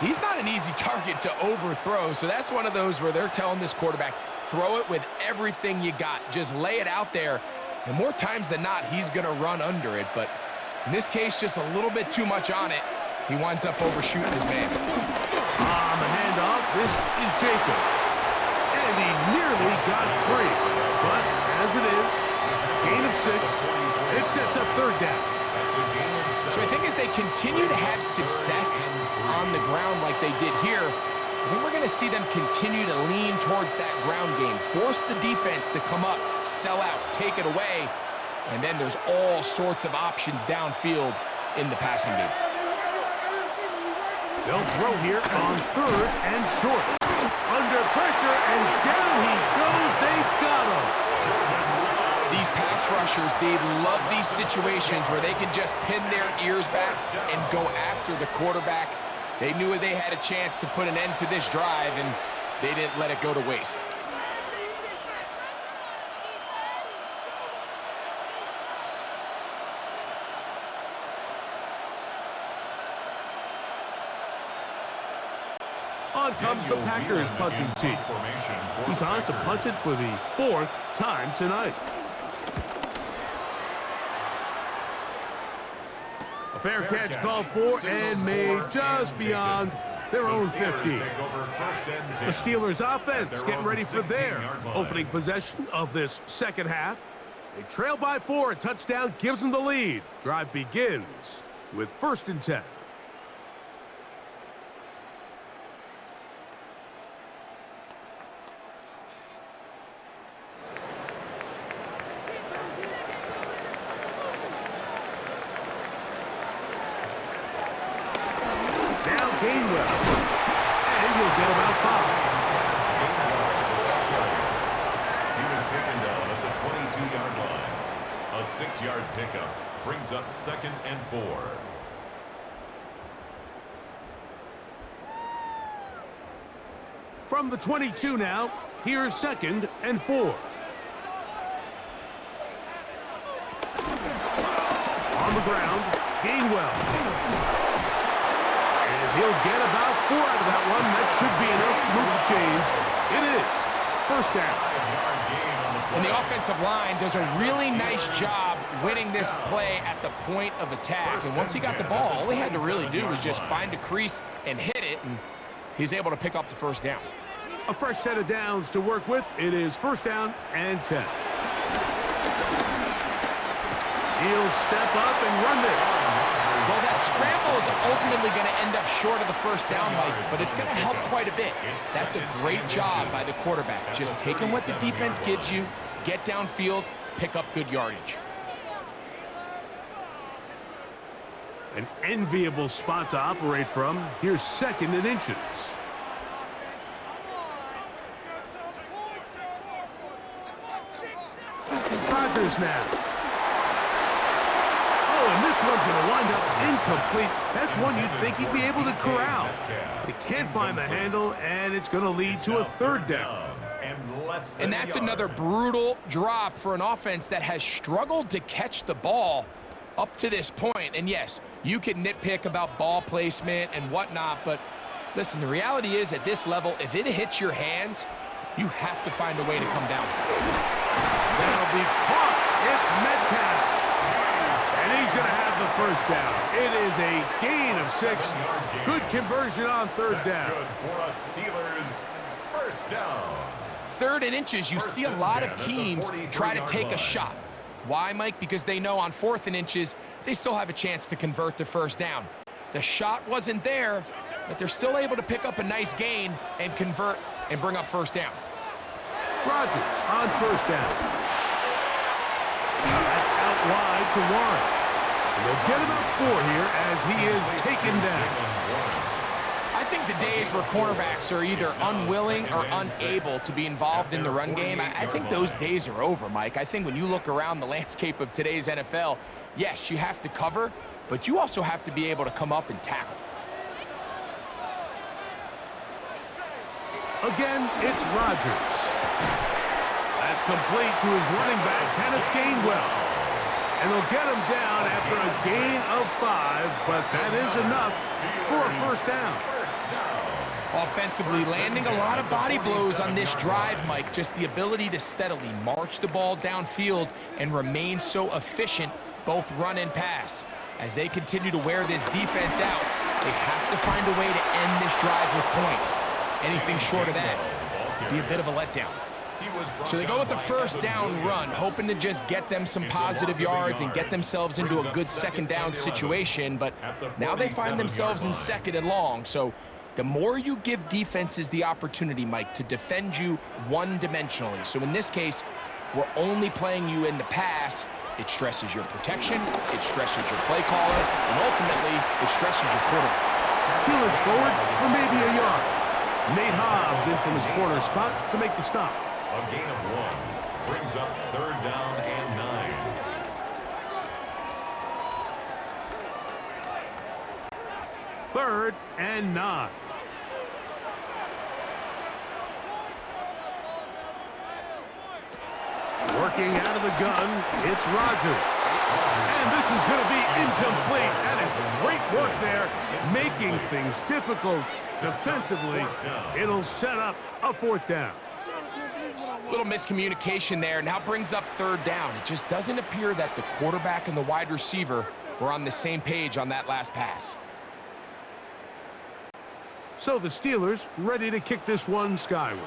he's not an easy target to overthrow. So that's one of those where they're telling this quarterback, throw it with everything you got. Just lay it out there. And more times than not, he's going to run under it. But in this case, just a little bit too much on it. He winds up overshooting his man. On the handoff, this is Jacobs. And he nearly got free. But as it is, gain of 6. It sets up third down. So I think as they continue to have success on the ground like they did here, I think we're going to see them continue to lean towards that ground game. Force the defense to come up, sell out, take it away. And then there's all sorts of options downfield in the passing game. They'll throw here on third and short. Under pressure, and down he goes. They've got him. These pass rushers, they love these situations where they can just pin their ears back and go after the quarterback. They knew they had a chance to put an end to this drive, and they didn't let it go to waste. On comes the Packers punting team. He's on to punt it for the 4th time tonight. A fair catch called for and made just beyond their own 50. The Steelers offense getting ready for their opening possession of this second half. They trail by 4. A touchdown gives them the lead. Drive begins with 1st and 10. And he'll get about 5. He was taken down at the 22-yard line. A 6-yard pickup brings up 2nd and 4. From the 22 now, here's 2nd and 4. On the ground, Gainwell. He'll get about 4 out of that one. That should be enough to move the chains. It is 1st down. 5-yard gain on the And the offensive line does a really nice job winning this play at the point of attack. And once he got the ball, all he had to really do was just find a crease and hit it, and he's able to pick up the first down. A fresh set of downs to work with. It is first down and 10. He'll step up and run this. Well, that scramble is ultimately going to end up short of the first down, Mike, but it's going to help quite a bit. That's a great job by the quarterback. Just taking what the defense gives you, get downfield, pick up good yardage. An enviable spot to operate from. Here's 2nd and inches. Rodgers now. And this one's going to wind up incomplete. That's one you'd think he'd be able to corral. He can't find the handle, and it's going to lead to a 3rd down. And that's another brutal drop for an offense that has struggled to catch the ball up to this point. And yes, you can nitpick about ball placement and whatnot, but listen, the reality is at this level, if it hits your hands, you have to find a way to come down. That'll be caught. It's Metcalf. And he's going to have the first down. It is a gain of 6. Good conversion on 3rd down. Good for a Steelers first down. 3rd and inches, you see a lot of teams try to take a shot. Why, Mike? Because they know on 4th and inches, they still have a chance to convert the first down. The shot wasn't there, but they're still able to pick up a nice gain and convert and bring up first down. Rodgers on first down. That's out wide to Warren. And they'll get about 4 here as he is taken down. I think the days where cornerbacks are either unwilling or unable to be involved in the run game, I think those days are over, Mike. I think when you look around the landscape of today's NFL, yes, you have to cover, but you also have to be able to come up and tackle. Again, it's Rodgers. That's complete to his running back, Kenneth Gainwell. And they'll get him down after a gain of 5, but that is enough for a first down. Offensively, landing a lot of body blows on this drive, Mike. Just the ability to steadily march the ball downfield and remain so efficient, both run and pass. As they continue to wear this defense out, they have to find a way to end this drive with points. Anything short of that would be a bit of a letdown. So they go with the first down run, hoping to just get them some positive yards and get themselves into a good 2nd down situation, but now they find themselves in 2nd and long. So the more you give defenses the opportunity, Mike, to defend you one-dimensionally. So in this case, we're only playing you in the pass. It stresses your protection, it stresses your play caller, and ultimately, it stresses your quarterback. Peeling forward for maybe a yard. Nate Hobbs in from his corner spot to make the stop. A gain of 1 brings up 3rd down and 9. Third and 9. Working out of the gun, it's Rodgers. And this is going to be incomplete. That is great work there, making things difficult defensively. It'll set up a 4th down. Little miscommunication there. Now brings up 3rd down. It just doesn't appear that the quarterback and the wide receiver were on the same page on that last pass. So the Steelers ready to kick this one skyward.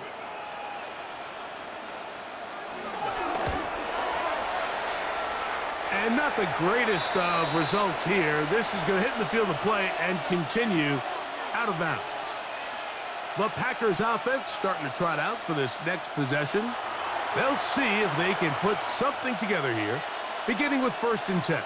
And not the greatest of results here. This is going to hit in the field of play and continue out of bounds. The Packers offense starting to trot out for this next possession. They'll see if they can put something together here, beginning with 1st and 10.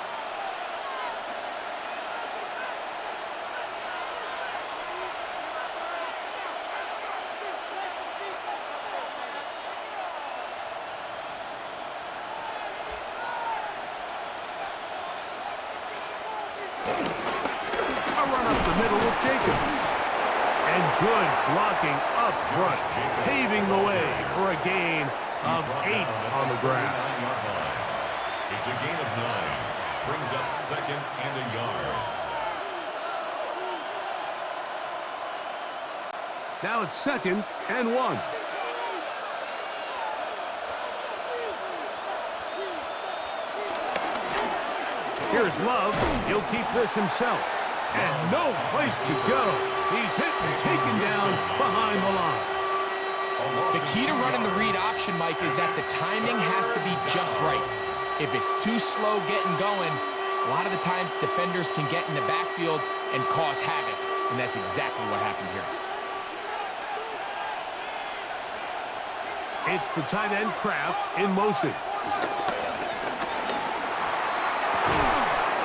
A run up the middle with Jacobs. And good blocking up front, paving the way for a gain of 8 on the ground. It's a gain of 9. Brings up 2nd and a yard. Now it's 2nd and 1. Here's Love. He'll keep this himself. And no place to go. He's hit and taken down behind the line. The key to running the read option, Mike, is that the timing has to be just right. If it's too slow getting going, a lot of the times defenders can get in the backfield and cause havoc, and that's exactly what happened here. It's the tight end Kraft in motion.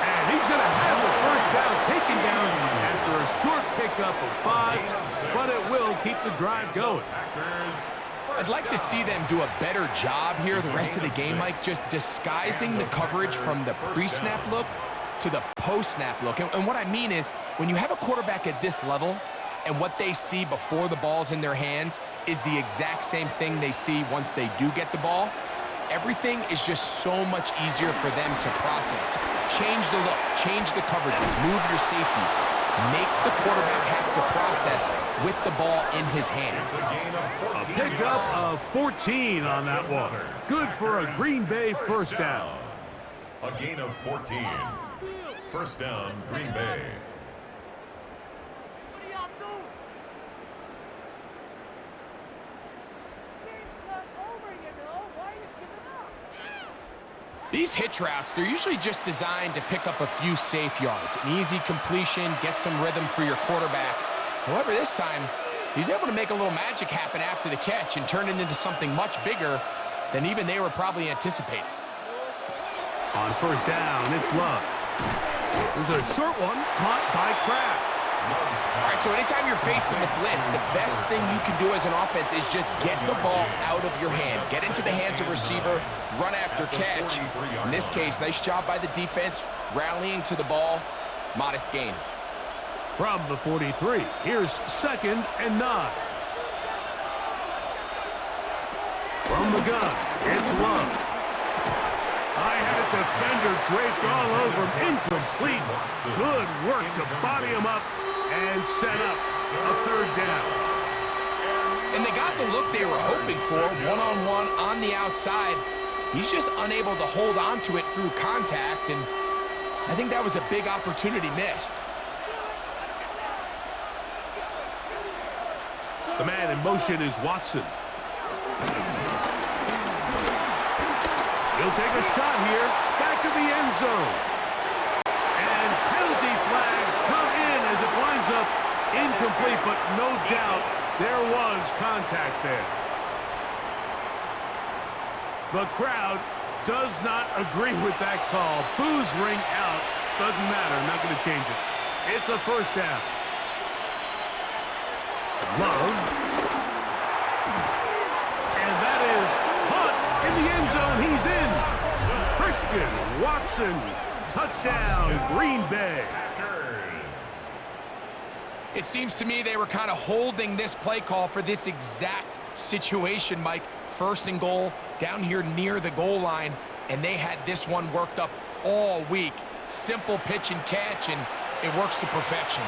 And he's going to have the first down taken down after a short pickup of 5, but it will keep the drive going. I'd like to see them do a better job here the rest of the game, Mike, just disguising the coverage from the pre-snap look to the post-snap look. And what I mean is, when you have a quarterback at this level and what they see before the ball's in their hands is the exact same thing they see once they do get the ball, everything is just so much easier for them to process. Change the look, change the coverages, move your safeties. Make the quarterback have to process with the ball in his hands. A pickup of 14 on that one. Good for a Green Bay first down. A gain of 14. First down, Green Bay. These hitch routes, they're usually just designed to pick up a few safe yards. An easy completion, get some rhythm for your quarterback. However, this time, he's able to make a little magic happen after the catch and turn it into something much bigger than even they were probably anticipating. On first down, it's Love. There's a short one caught by Kraft. All right, so anytime you're facing the blitz, the best thing you can do as an offense is just get the ball out of your hand. Get into the hands of receiver, run after catch. In this case, nice job by the defense, rallying to the ball. Modest gain. From the 43, here's 2nd and 9. From the gun, it's Love. I had a defender draped all over him. Incomplete. Good work to body him up and set up a 3rd down. And they got the look they were hoping for, one-on-one on the outside. He's just unable to hold on to it through contact, and I think that was a big opportunity missed. The man in motion is Watson. He'll take a shot here, back to the end zone. And penalty flags come in as it winds up incomplete, but no doubt there was contact there. The crowd does not agree with that call. Boos ring out. Doesn't matter. Not going to change it. It's a first down. Love. And that is caught in the end zone. He's in. Christian Watson. Touchdown, Green Bay. It seems to me they were kind of holding this play call for this exact situation, Mike. 1st and goal, down here near the goal line, and they had this one worked up all week. Simple pitch and catch, and it works to perfection.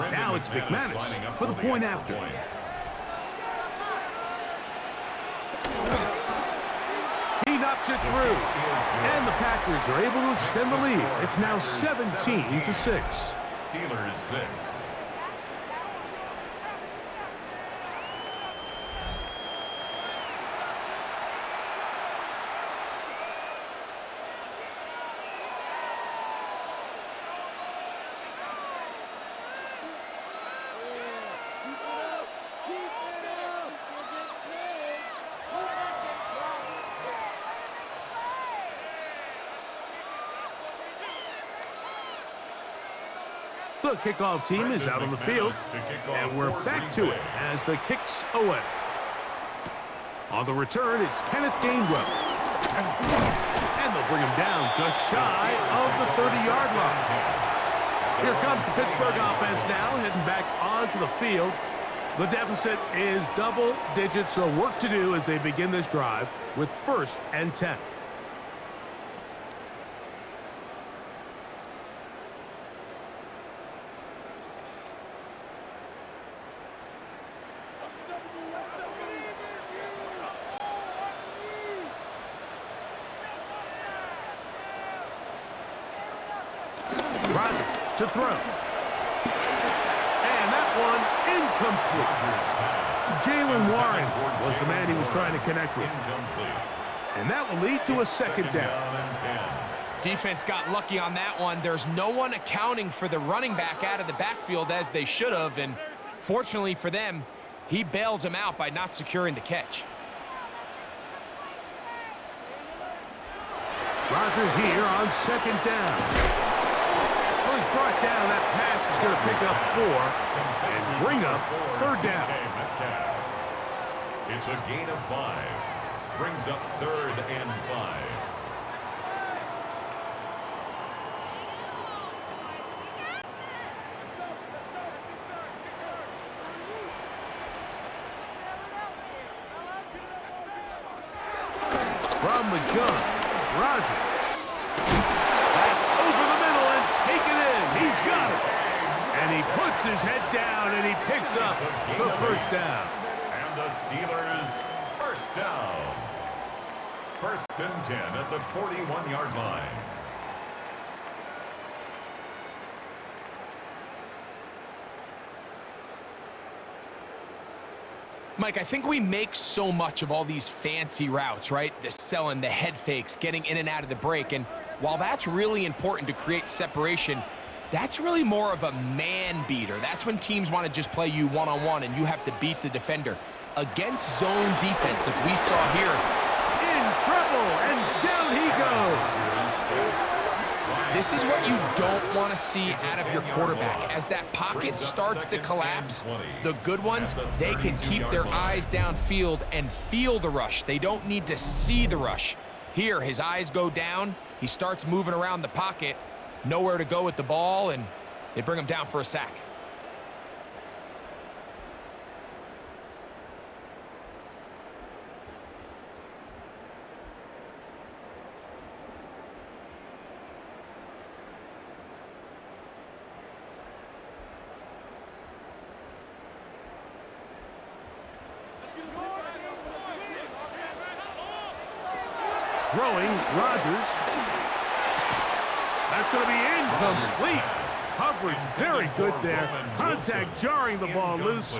Now it's McManus for the point after. He knocks it through. And the Packers are able to extend the lead. It's now 17-6. Steelers 6. The kickoff team is out on the field, and we're back to it as the kick's away. On the return, it's Kenneth Gainwell. And they'll bring him down just shy of the 30-yard line. Here comes the Pittsburgh offense now, heading back onto the field. The deficit is double digits, so work to do as they begin this drive with 1st and 10. Rodgers to throw. And that one incomplete. Jalen Warren was the man he was trying to connect with. And that will lead to a second down. Defense got lucky on that one. There's no one accounting for the running back out of the backfield as they should have, and fortunately for them, he bails him out by not securing the catch. Rodgers here on second down. Well, he's brought down. That pass is going to pick up 4 and bring up third down. It's a gain of 5. Brings up 3rd and 5. From the gun, Rodgers. Back over the middle and take it in. He's got it. And he puts his head down and he picks up the first down. And the Steelers first down. 1st and 10 at the 41-yard line. Mike, I think we make so much of all these fancy routes, right? The selling, the head fakes, getting in and out of the break. And while that's really important to create separation, that's really more of a man beater. That's when teams want to just play you one-on-one and you have to beat the defender. Against zone defense, like we saw here. In trouble, and down he goes. This is what you don't want to see out of your quarterback. As that pocket starts to collapse, the good ones, they can keep their eyes downfield and feel the rush. They don't need to see the rush. Here, his eyes go down. He starts moving around the pocket, nowhere to go with the ball, and they bring him down for a sack. Throwing, Rodgers. That's going to be incomplete. Coverage very good there. Contact jarring the ball loose.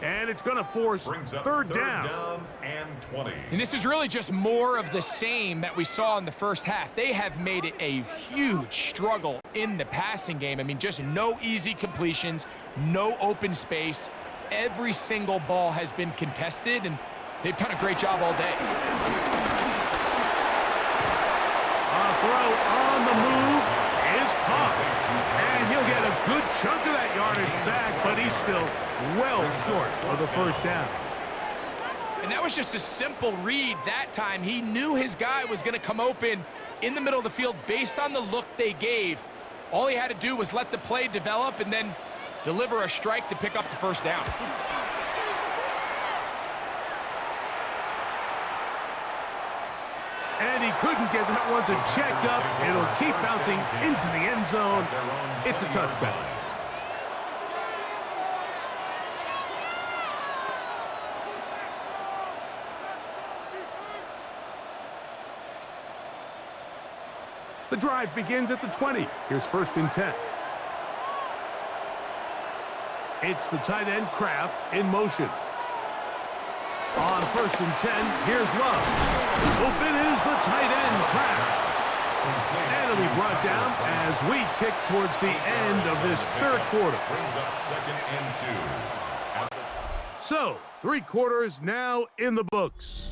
And it's going to force third down. And 20. And this is really just more of the same that we saw in the first half. They have made it a huge struggle in the passing game. I mean, just no easy completions, no open space. Every single ball has been contested, and they've done a great job all day. Throw on the move is caught. And he'll get a good chunk of that yardage back, but he's still well short of the first down. And that was just a simple read that time. He knew his guy was going to come open in the middle of the field based on the look they gave. All he had to do was let the play develop and then deliver a strike to pick up the first down. And he couldn't get that one to check up. It'll keep bouncing into the end zone. It's a touchback. The drive begins at the 20. Here's 1st and 10. It's the tight end Kraft in motion. On 1st and 10, here's Love. Open is the tight end, Kraft. And it'll be brought down as we tick towards the end of this third quarter. Brings up 2nd and 2. So, 3 quarters now in the books.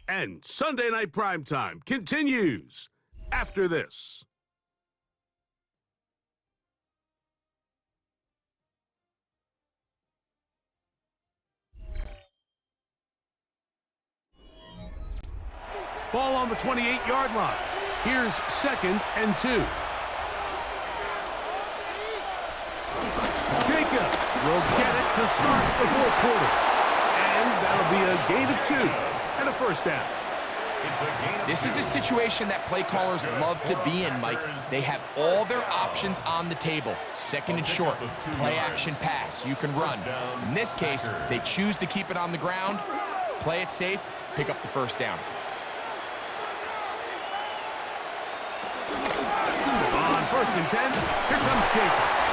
And Sunday Night Primetime continues after this. Ball on the 28-yard line. Here's 2nd and 2. Jacob will get it to start the fourth quarter. And that'll be a gain of 2 and a first down. This is a situation that play callers love to be in, Mike. They have all their options on the table. 2nd and short, play action pass, you can run. In this case, they choose to keep it on the ground, play it safe, pick up the first down. On first and 10. Here comes Jacobs.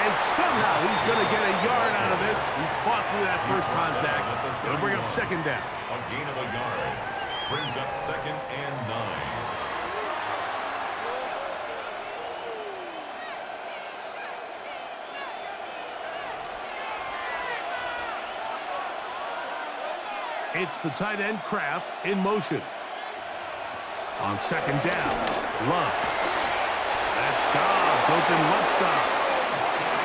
And somehow he's going to get a yard out of this. He fought through that first contact. It'll bring up second down. A gain of a yard. Brings up second and 9. It's the tight end Kraft in motion. On second down, Love. That's Dobbs open left side.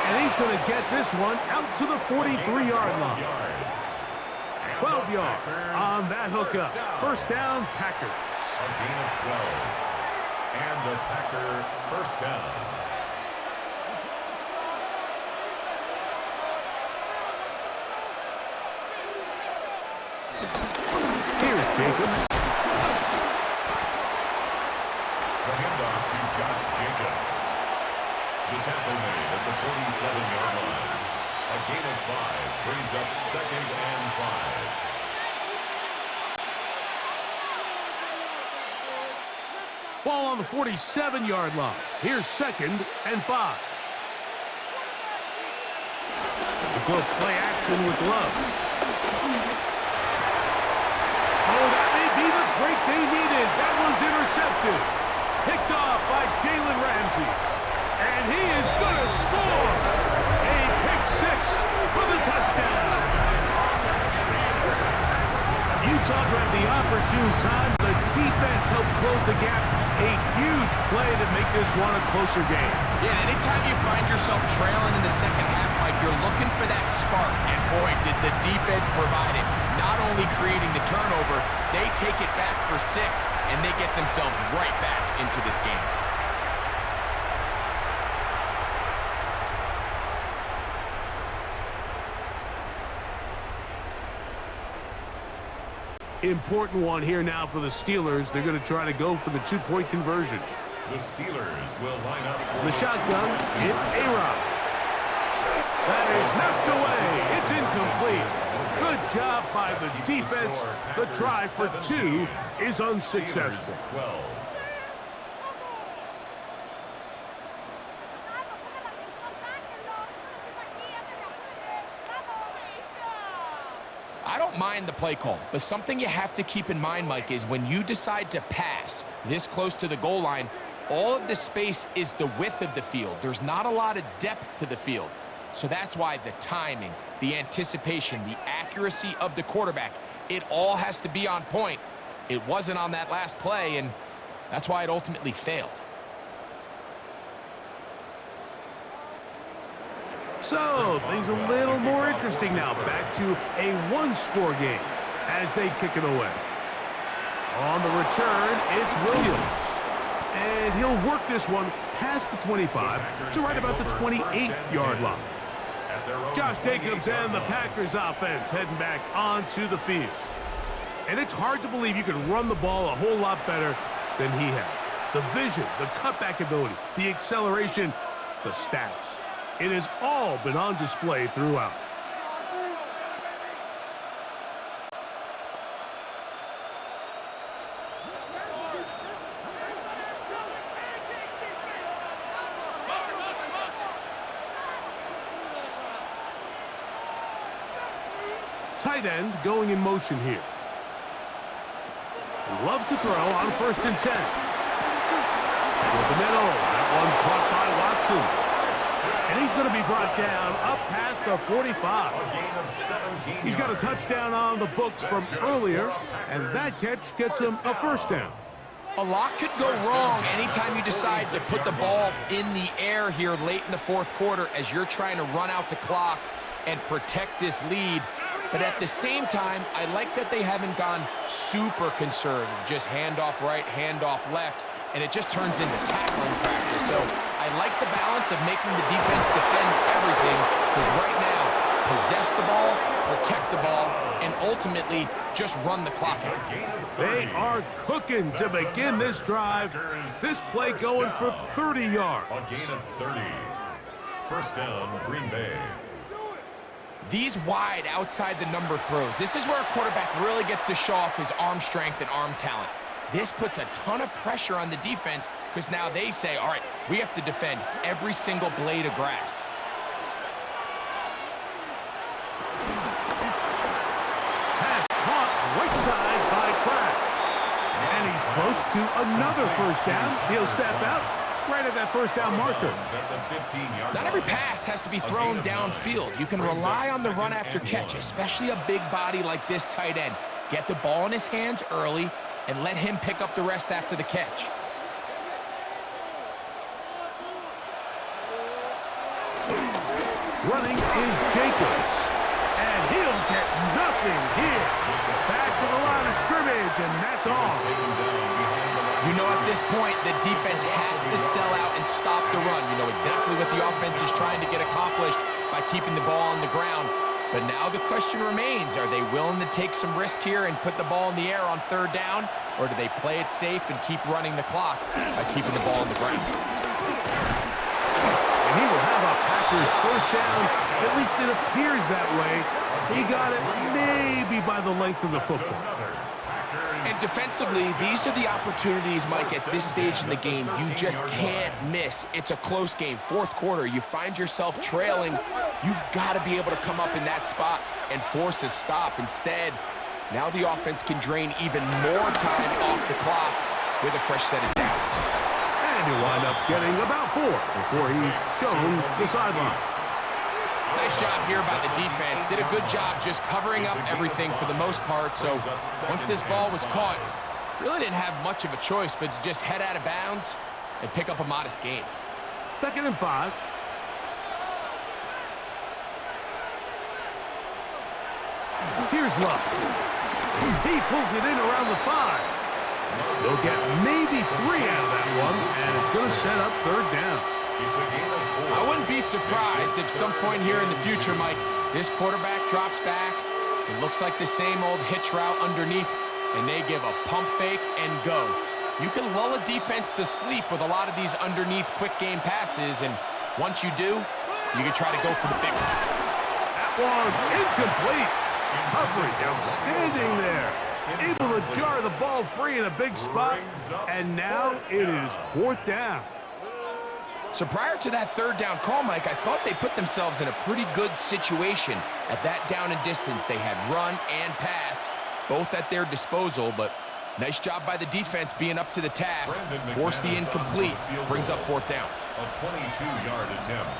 And he's going to get this one out to the 43-yard line. 12 yards on that hookup. First down, Packers. A gain of 12. And the Packer first down. Here's Jacobs. The handoff to Josh Jacobs. The tackle made at the 47-yard line. A gain of 5 brings up second and 5. Ball on the 47-yard line. Here's second and 5. The go play action with Love. Oh, that may be the break they needed. That one's intercepted. Picked off by Jalen Ramsey. And he is going to score. A pick six for the touchdown. Utah grabbed the opportune time. The defense helps close the gap. A huge play to make this one a closer game. Yeah, anytime you find yourself trailing in the second half, Mike, you're looking for that spark. And boy, did the defense provide it. Not only creating the turnover, they take it back for 6, and they get themselves right back into this game. Important one here now for the Steelers. They're going to try to go for the 2-point conversion. The Steelers will line up for The shotgun, it's A-Rod. That is knocked away. It's incomplete. Good job by the defense. The try for 2 is unsuccessful. 12. I don't mind the play call, but something you have to keep in mind, Mike, is when you decide to pass this close to the goal line, all of the space is the width of the field. There's not a lot of depth to the field. So that's why the timing, the anticipation, the accuracy of the quarterback, it all has to be on point. It wasn't on that last play, and that's why it ultimately failed. So, things a little more interesting now. Back to a one-score game as they kick it away. On the return, it's Williams. And he'll work this one past the 25 to right about the 28-yard line. Josh Jacobs and the Packers offense heading back onto the field. And it's hard to believe you can run the ball a whole lot better than he has. The vision, the cutback ability, the acceleration, the stats. It has all been on display throughout. Tight end going in motion here. Love to throw on first and 10. To the middle. That one caught by Watson. And he's going to be brought down up past the 45. He's got a touchdown on the books from earlier, and that catch gets him a first down. A lot could go wrong anytime you decide to put the ball in the air here late in the fourth quarter as you're trying to run out the clock and protect this lead. But at the same time, I like that they haven't gone super conservative, just handoff right, handoff left, and it just turns into tackling practice. So I like the balance of making the defense defend everything, because right now, possess the ball, protect the ball, and ultimately just run the clock out. They are cooking to begin this drive. This play going for 30 yards. A gain of 30. First down, Green Bay. These wide outside the number throws, this is where a quarterback really gets to show off his arm strength and arm talent. This puts a ton of pressure on the defense because now they say, all right, we have to defend every single blade of grass. Pass caught right side by Kraft. And he's close to another first down. He'll step out right at that first down marker. Not every pass has to be thrown downfield. You can rely on the run after catch, especially a big body like this tight end. Get the ball in his hands early and let him pick up the rest after the catch. Running is Jacobs. And he'll get nothing here. Back to the line of scrimmage, and that's all. You know, at this point, the defense has to sell out and stop the run. You know exactly what the offense is trying to get accomplished by keeping the ball on the ground. But now the question remains, are they willing to take some risk here and put the ball in the air on third down? Or do they play it safe and keep running the clock by keeping the ball on the ground? And he will have a Packers first down. At least it appears that way. He got it maybe by the length of the football. And defensively, these are the opportunities, Mike, at this stage in the game you just can't miss. It's a close game. Fourth quarter, you find yourself trailing. You've got to be able to come up in that spot and force a stop. Instead, now the offense can drain even more time off the clock with a fresh set of downs. And he'll wind up getting about 4 before he's shown the sideline. Nice job here by the defense. Did a good job just covering up everything for the most part. So once this ball was caught, really didn't have much of a choice but to just head out of bounds and pick up a modest gain. 2nd and 5. Here's Luck. He pulls it in around the 5. They'll get maybe 3 out of that one, and it's going to set up third down. I wouldn't be surprised if some point here in the future, Mike, this quarterback drops back. It looks like the same old hitch route underneath, and they give a pump fake and go. You can lull a defense to sleep with a lot of these underneath quick game passes, and once you do, you can try to go for the big one. That one incomplete. Coverage outstanding there. Able to jar the ball free in a big spot, and now it is 4th down. So prior to that third down call, Mike, I thought they put themselves in a pretty good situation. At that down and distance, they had run and pass, both at their disposal, but nice job by the defense being up to the task. Forced the incomplete, brings up 4th down. A 22-yard attempt.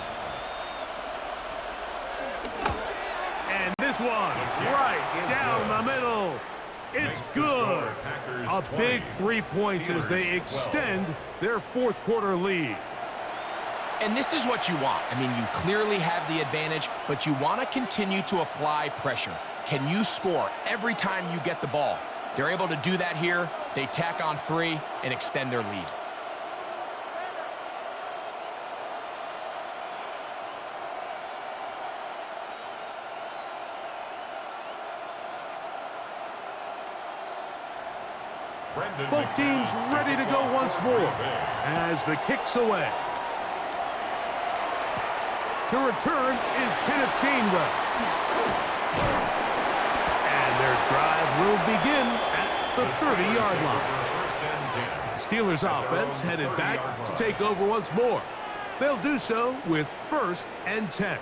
And this one, right down the middle. It's good. A big 3 points as they extend their 4th quarter lead. And this is what you want. I mean, you clearly have the advantage, but you want to continue to apply pressure. Can you score every time you get the ball? They're able to do that here. They tack on 3 and extend their lead. Both teams ready to go once more as the kick's away. To return is Kenneth Gainwell. And their drive will begin at the 30-yard line. Steelers offense headed back to take over once more. They'll do so with 1st and 10.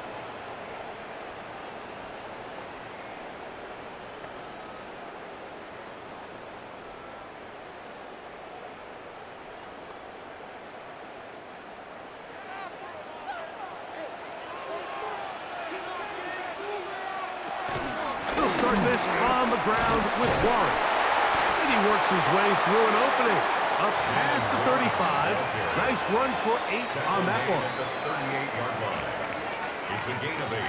Start this on the ground with Warren. And he works his way through an opening. Up past the 35. Nice run for 8 on that one. The 38-yard line. It's a gain of 8.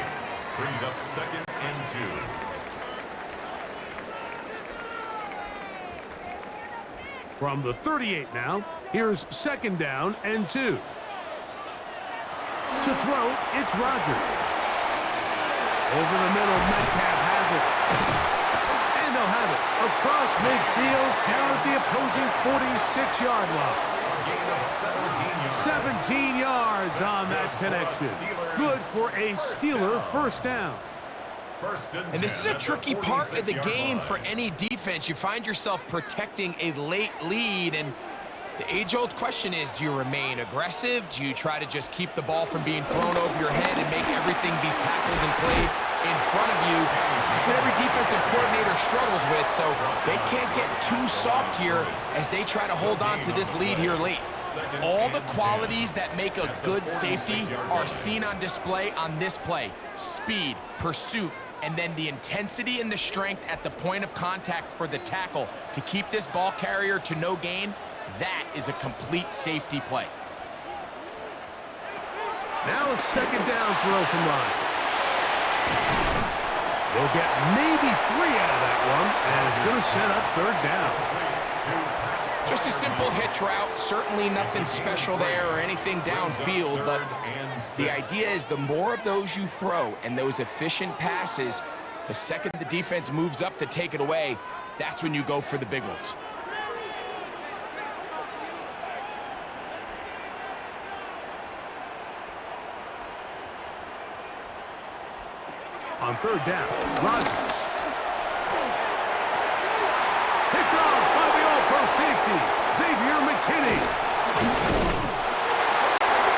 Brings up 2nd and 2. From the 38 now, here's 2nd down and 2. To throw, it's Rodgers. Over the middle, Metcalf has it. And they'll have it across midfield, down at the opposing 46-yard line. 17 yards on that connection. Good for a Steeler first down. And this is a tricky part of the game for any defense. You find yourself protecting a late lead, and The age-old question is, do you remain aggressive? Do you try to just keep the ball from being thrown over your head and make everything be tackled and played in front of you? That's what every defensive coordinator struggles with, so they can't get too soft here as they try to hold on to this lead here late. All the qualities that make a good safety are seen on display on this play. Speed, pursuit, and then the intensity and the strength at the point of contact for the tackle to keep this ball carrier to no gain. That is a complete safety play. Now a second down throw from Rodgers. They'll get maybe 3 out of that one, and it's going to set up third down. Just a simple hitch route, certainly nothing special there or anything downfield, but the idea is the more of those you throw and those efficient passes, the second the defense moves up to take it away, that's when you go for the big ones. On third down, Rodgers. Picked off by the All-Pro safety, Xavier McKinney.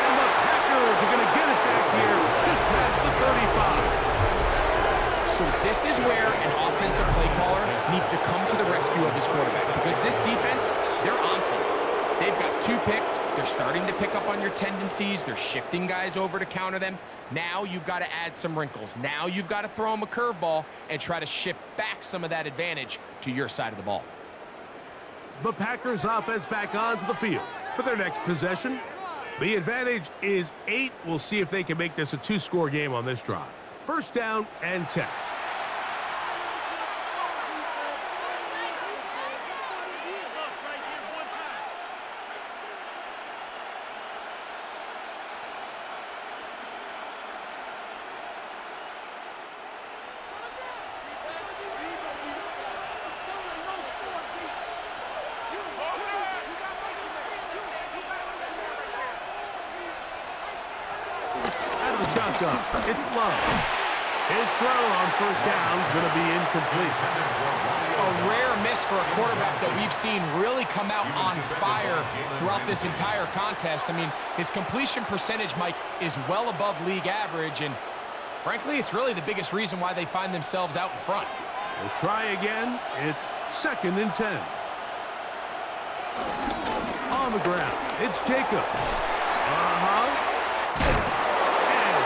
And the Packers are going to get it back here just past the 35. So this is where an offensive play caller needs to come to the rescue of his quarterback, because this defense, they're onto it. They've got 2 picks. They're starting to pick up on your tendencies. They're shifting guys over to counter them. Now you've got to add some wrinkles. Now you've got to throw them a curveball and try to shift back some of that advantage to your side of the ball. The Packers offense back onto the field for their next possession. The advantage is 8. We'll see if they can make this a 2-score game on this drive. First down and 10. Shotgun. It's Love. His throw on first down is going to be incomplete. A rare miss for a quarterback that we've seen really come out on fire throughout this entire contest. I mean, his completion percentage, Mike, is well above league average, and frankly, it's really the biggest reason why they find themselves out in front. We'll try again. It's second and 10. On the ground, it's Jacobs.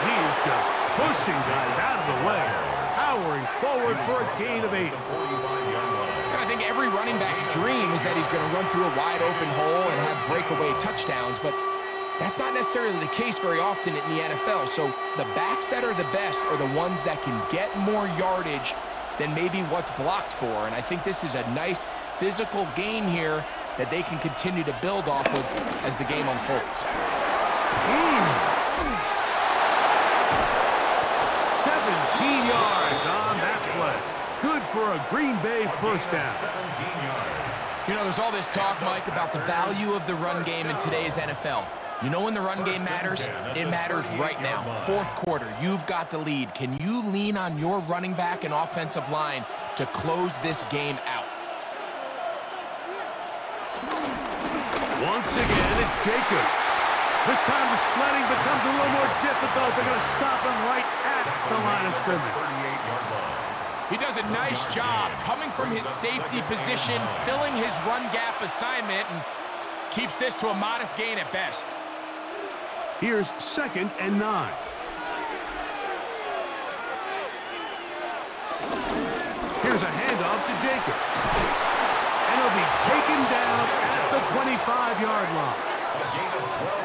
He's just pushing guys out of the way, powering forward for a gain of 8. I think every running back's dream is that he's going to run through a wide open hole and have breakaway touchdowns, but that's not necessarily the case very often in the NFL. So the backs that are the best are the ones that can get more yardage than maybe what's blocked for, and I think this is a nice physical gain here that they can continue to build off of as the game unfolds. 17 yards on that play. Good for a Green Bay first down. 17 yards. You know, there's all this talk, Mike, about the value of the run game in today's NFL. You know when the run game matters? It matters right now. Fourth quarter, you've got the lead. Can you lean on your running back and offensive line to close this game out? Once again, it's Jacobs. This time the sledding becomes a little more difficult. They're going to stop him right at the line of scrimmage. He does a nice job coming from his safety position, filling his run gap assignment, and keeps this to a modest gain at best. Here's second and 9. Here's a handoff to Jacobs. And he'll be taken down at the 25-yard line.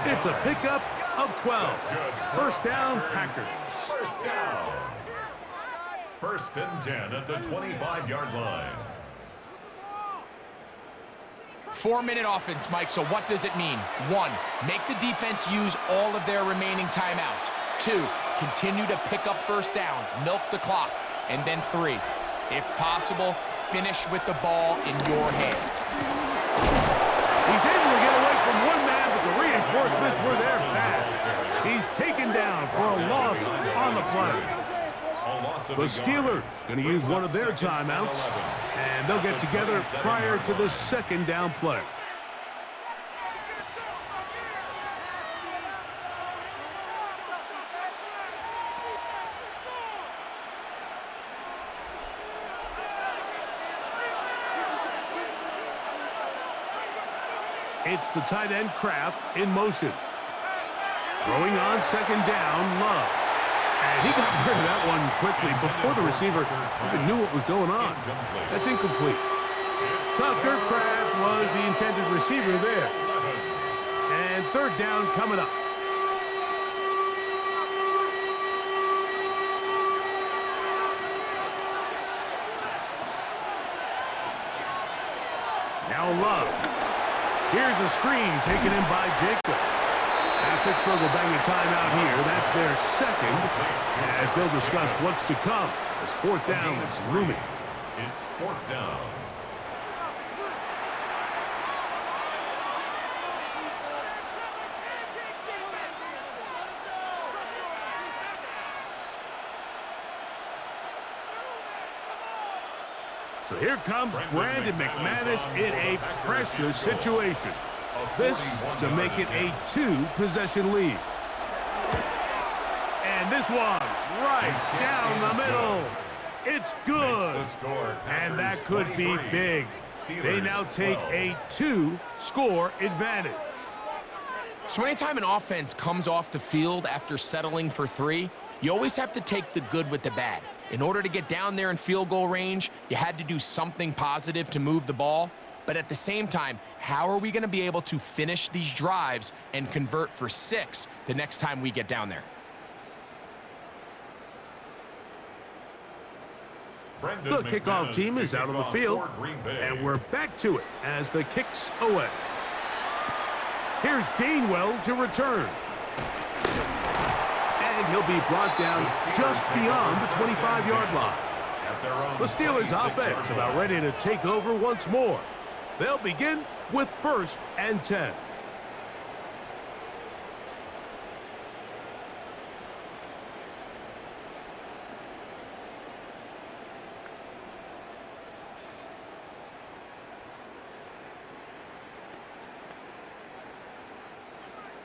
It's a pickup of 12. First down, Packers. First down. First and 10 at the 25-yard line. 4-minute offense, Mike, so what does it mean? 1, make the defense use all of their remaining timeouts. 2, continue to pick up first downs, milk the clock. And then 3, if possible, finish with the ball in your hands. He's able to get away from one man, but the reinforcements were there fast. He's taken down for a loss on the play. The Steelers going to use one of their timeouts, and they'll get together prior to the second down play. It's the tight end Kraft in motion. Throwing on second down, Love. And he got rid of that one quickly before the receiver even knew what was going on. That's incomplete. Tucker Kraft was the intended receiver there. And third down coming up. Now Love. Here's a screen taken in by Jacobs. And Pittsburgh will bang a timeout here. That's their second, as they'll discuss what's to come as fourth down is looming. It's fourth down. So here comes Brandon McManus in a pressure situation. This to make it a two-possession lead. And this one right down the middle. It's good. And that could be big. They now take a two-score advantage. So anytime an offense comes off the field after settling for 3, you always have to take the good with the bad. In order to get down there in field goal range, you had to do something positive to move the ball. But at the same time, how are we going to be able to finish these drives and convert for 6 the next time we get down there? The kickoff team is out on the field, and we're back to it as the kick's away. Here's Gainwell to return. And he'll be brought down just beyond the 25-yard line. The Steelers' offense about ready to take over once more. They'll begin with 1st and 10.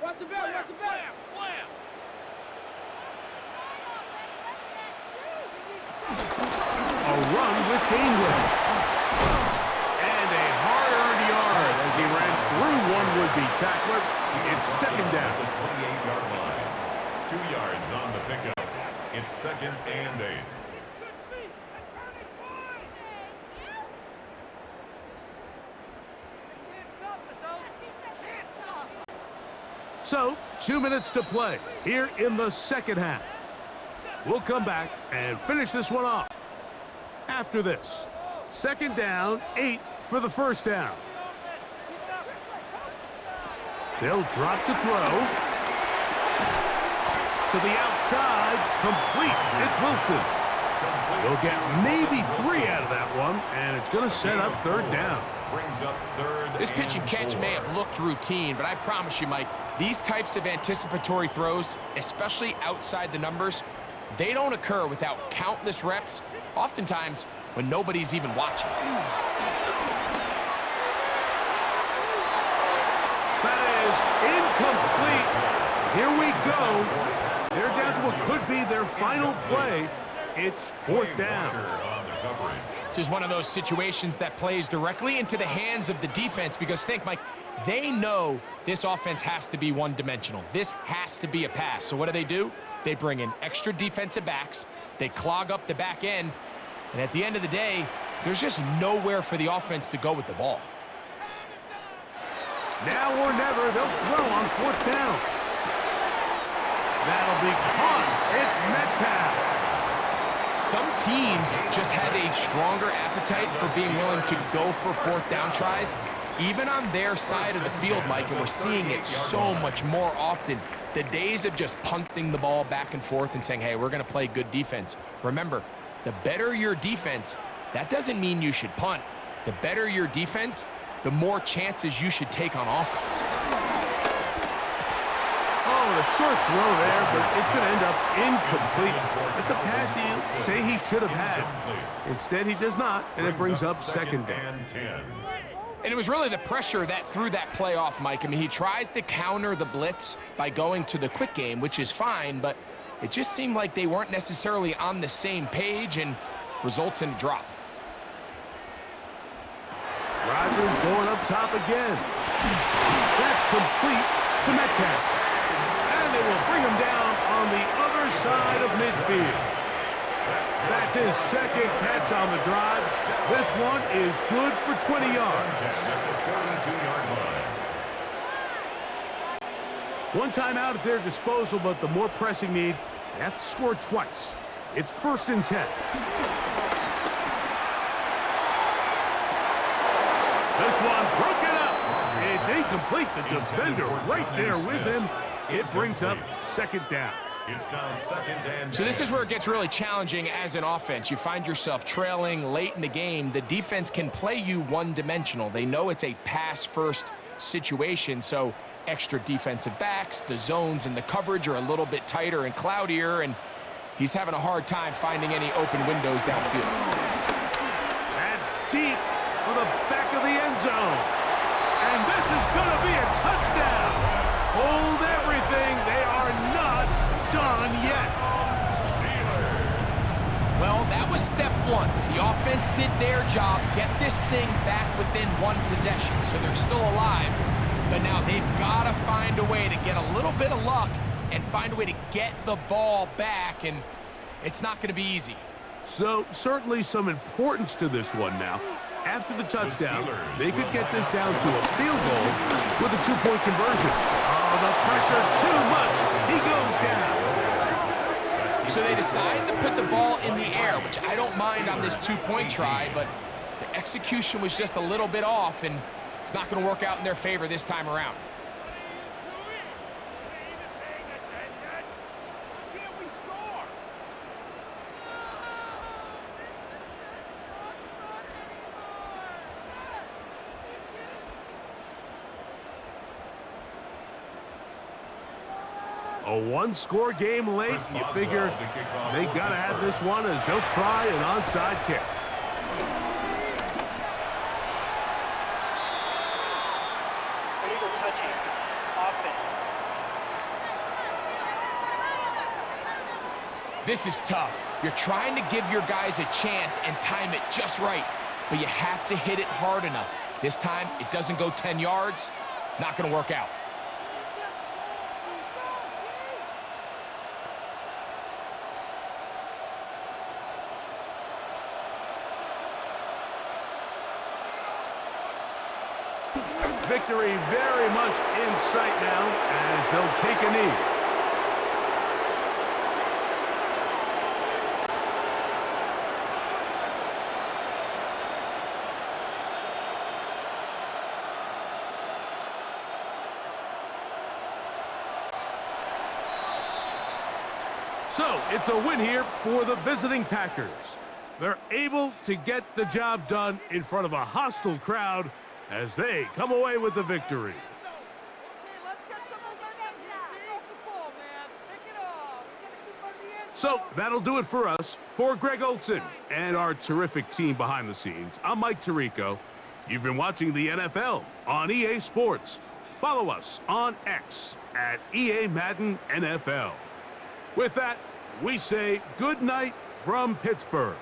Watch the bell, watch the bell. Slam. A run with Gainwell. And a hard-earned yard as he ran through one would-be tackler. It's second down. The 28-yard line. 2 yards on the pickup. It's 2nd and 8. So, 2 minutes to play here in the second half. We'll come back and finish this one off. After this, 2nd down, 8 for the first down. They'll drop to throw. To the outside, complete. It's Wilson. They'll get maybe 3 out of that one, and it's going to set up 3rd down. Brings up 3rd. This pitch and catch may have looked routine, but I promise you, Mike, these types of anticipatory throws, especially outside the numbers, they don't occur without countless reps, oftentimes when nobody's even watching. That is incomplete. Here we go. They're down to what could be their final play. It's 4th down. This is one of those situations that plays directly into the hands of the defense because think, Mike, they know this offense has to be one-dimensional. This has to be a pass. So what do? They bring in extra defensive backs. They clog up the back end. And at the end of the day, there's just nowhere for the offense to go with the ball. Now or never, they'll throw on 4th down. That'll be caught. It's Metcalf. Some teams just have a stronger appetite for being willing to go for 4th down tries, even on their side of the field, Mike, and we're seeing it so much more often. The days of just punting the ball back and forth and saying, hey, we're going to play good defense. Remember, the better your defense, that doesn't mean you should punt. The better your defense, the more chances you should take on offense. Oh, a short throw there, but it's going to end up incomplete. It's a pass you say he should have had. Instead, he does not, and it brings up 2nd down. And it was really the pressure that threw that play off, Mike. I mean, he tries to counter the blitz by going to the quick game, which is fine, but it just seemed like they weren't necessarily on the same page and results in a drop. Rodgers going up top again. That's complete to Metcalf. And they will bring him down on the other side of midfield. That's his second catch on the drive. This one is good for 20 yards. One timeout at their disposal, but the more pressing need, they have to score twice. It's 1st and 10. This one broken up. It's incomplete. The defender right there with him. It brings up 2nd down. It's now 2nd and 10. So this is where it gets really challenging as an offense. You find yourself trailing late in the game. The defense can play you one-dimensional. They know it's a pass-first situation, so extra defensive backs, the zones and the coverage are a little bit tighter and cloudier, and he's having a hard time finding any open windows downfield. That's deep for the back of the end zone. And this is going to be a touchdown. Hold everything. They are not done yet. Well, that was step one. The offense did their job, get this thing back within one possession, so they're still alive. But now they've got to find a way to get a little bit of luck and find a way to get the ball back, and it's not going to be easy. So certainly some importance to this one now. After the touchdown, they could get this down to a field goal with a 2-point conversion. Oh, the pressure too much. He goes down. So they decide to put the ball in the air, which I don't mind on this 2-point try, but the execution was just a little bit off, and it's not going to work out in their favor this time around. A one-score game late. You figure they got to have this one as they'll try an onside kick. Illegal touching. Offense. This is tough. You're trying to give your guys a chance and time it just right, but you have to hit it hard enough. This time, it doesn't go 10 yards. Not going to work out. Victory very much in sight now as they'll take a knee. So it's a win here for the visiting Packers. They're able to get the job done in front of a hostile crowd as they come away with the victory. So that'll do it for us. For Greg Olson and our terrific team behind the scenes, I'm Mike Tirico. You've been watching the NFL on EA Sports. Follow us on X at EA Madden NFL. With that, we say good night from Pittsburgh.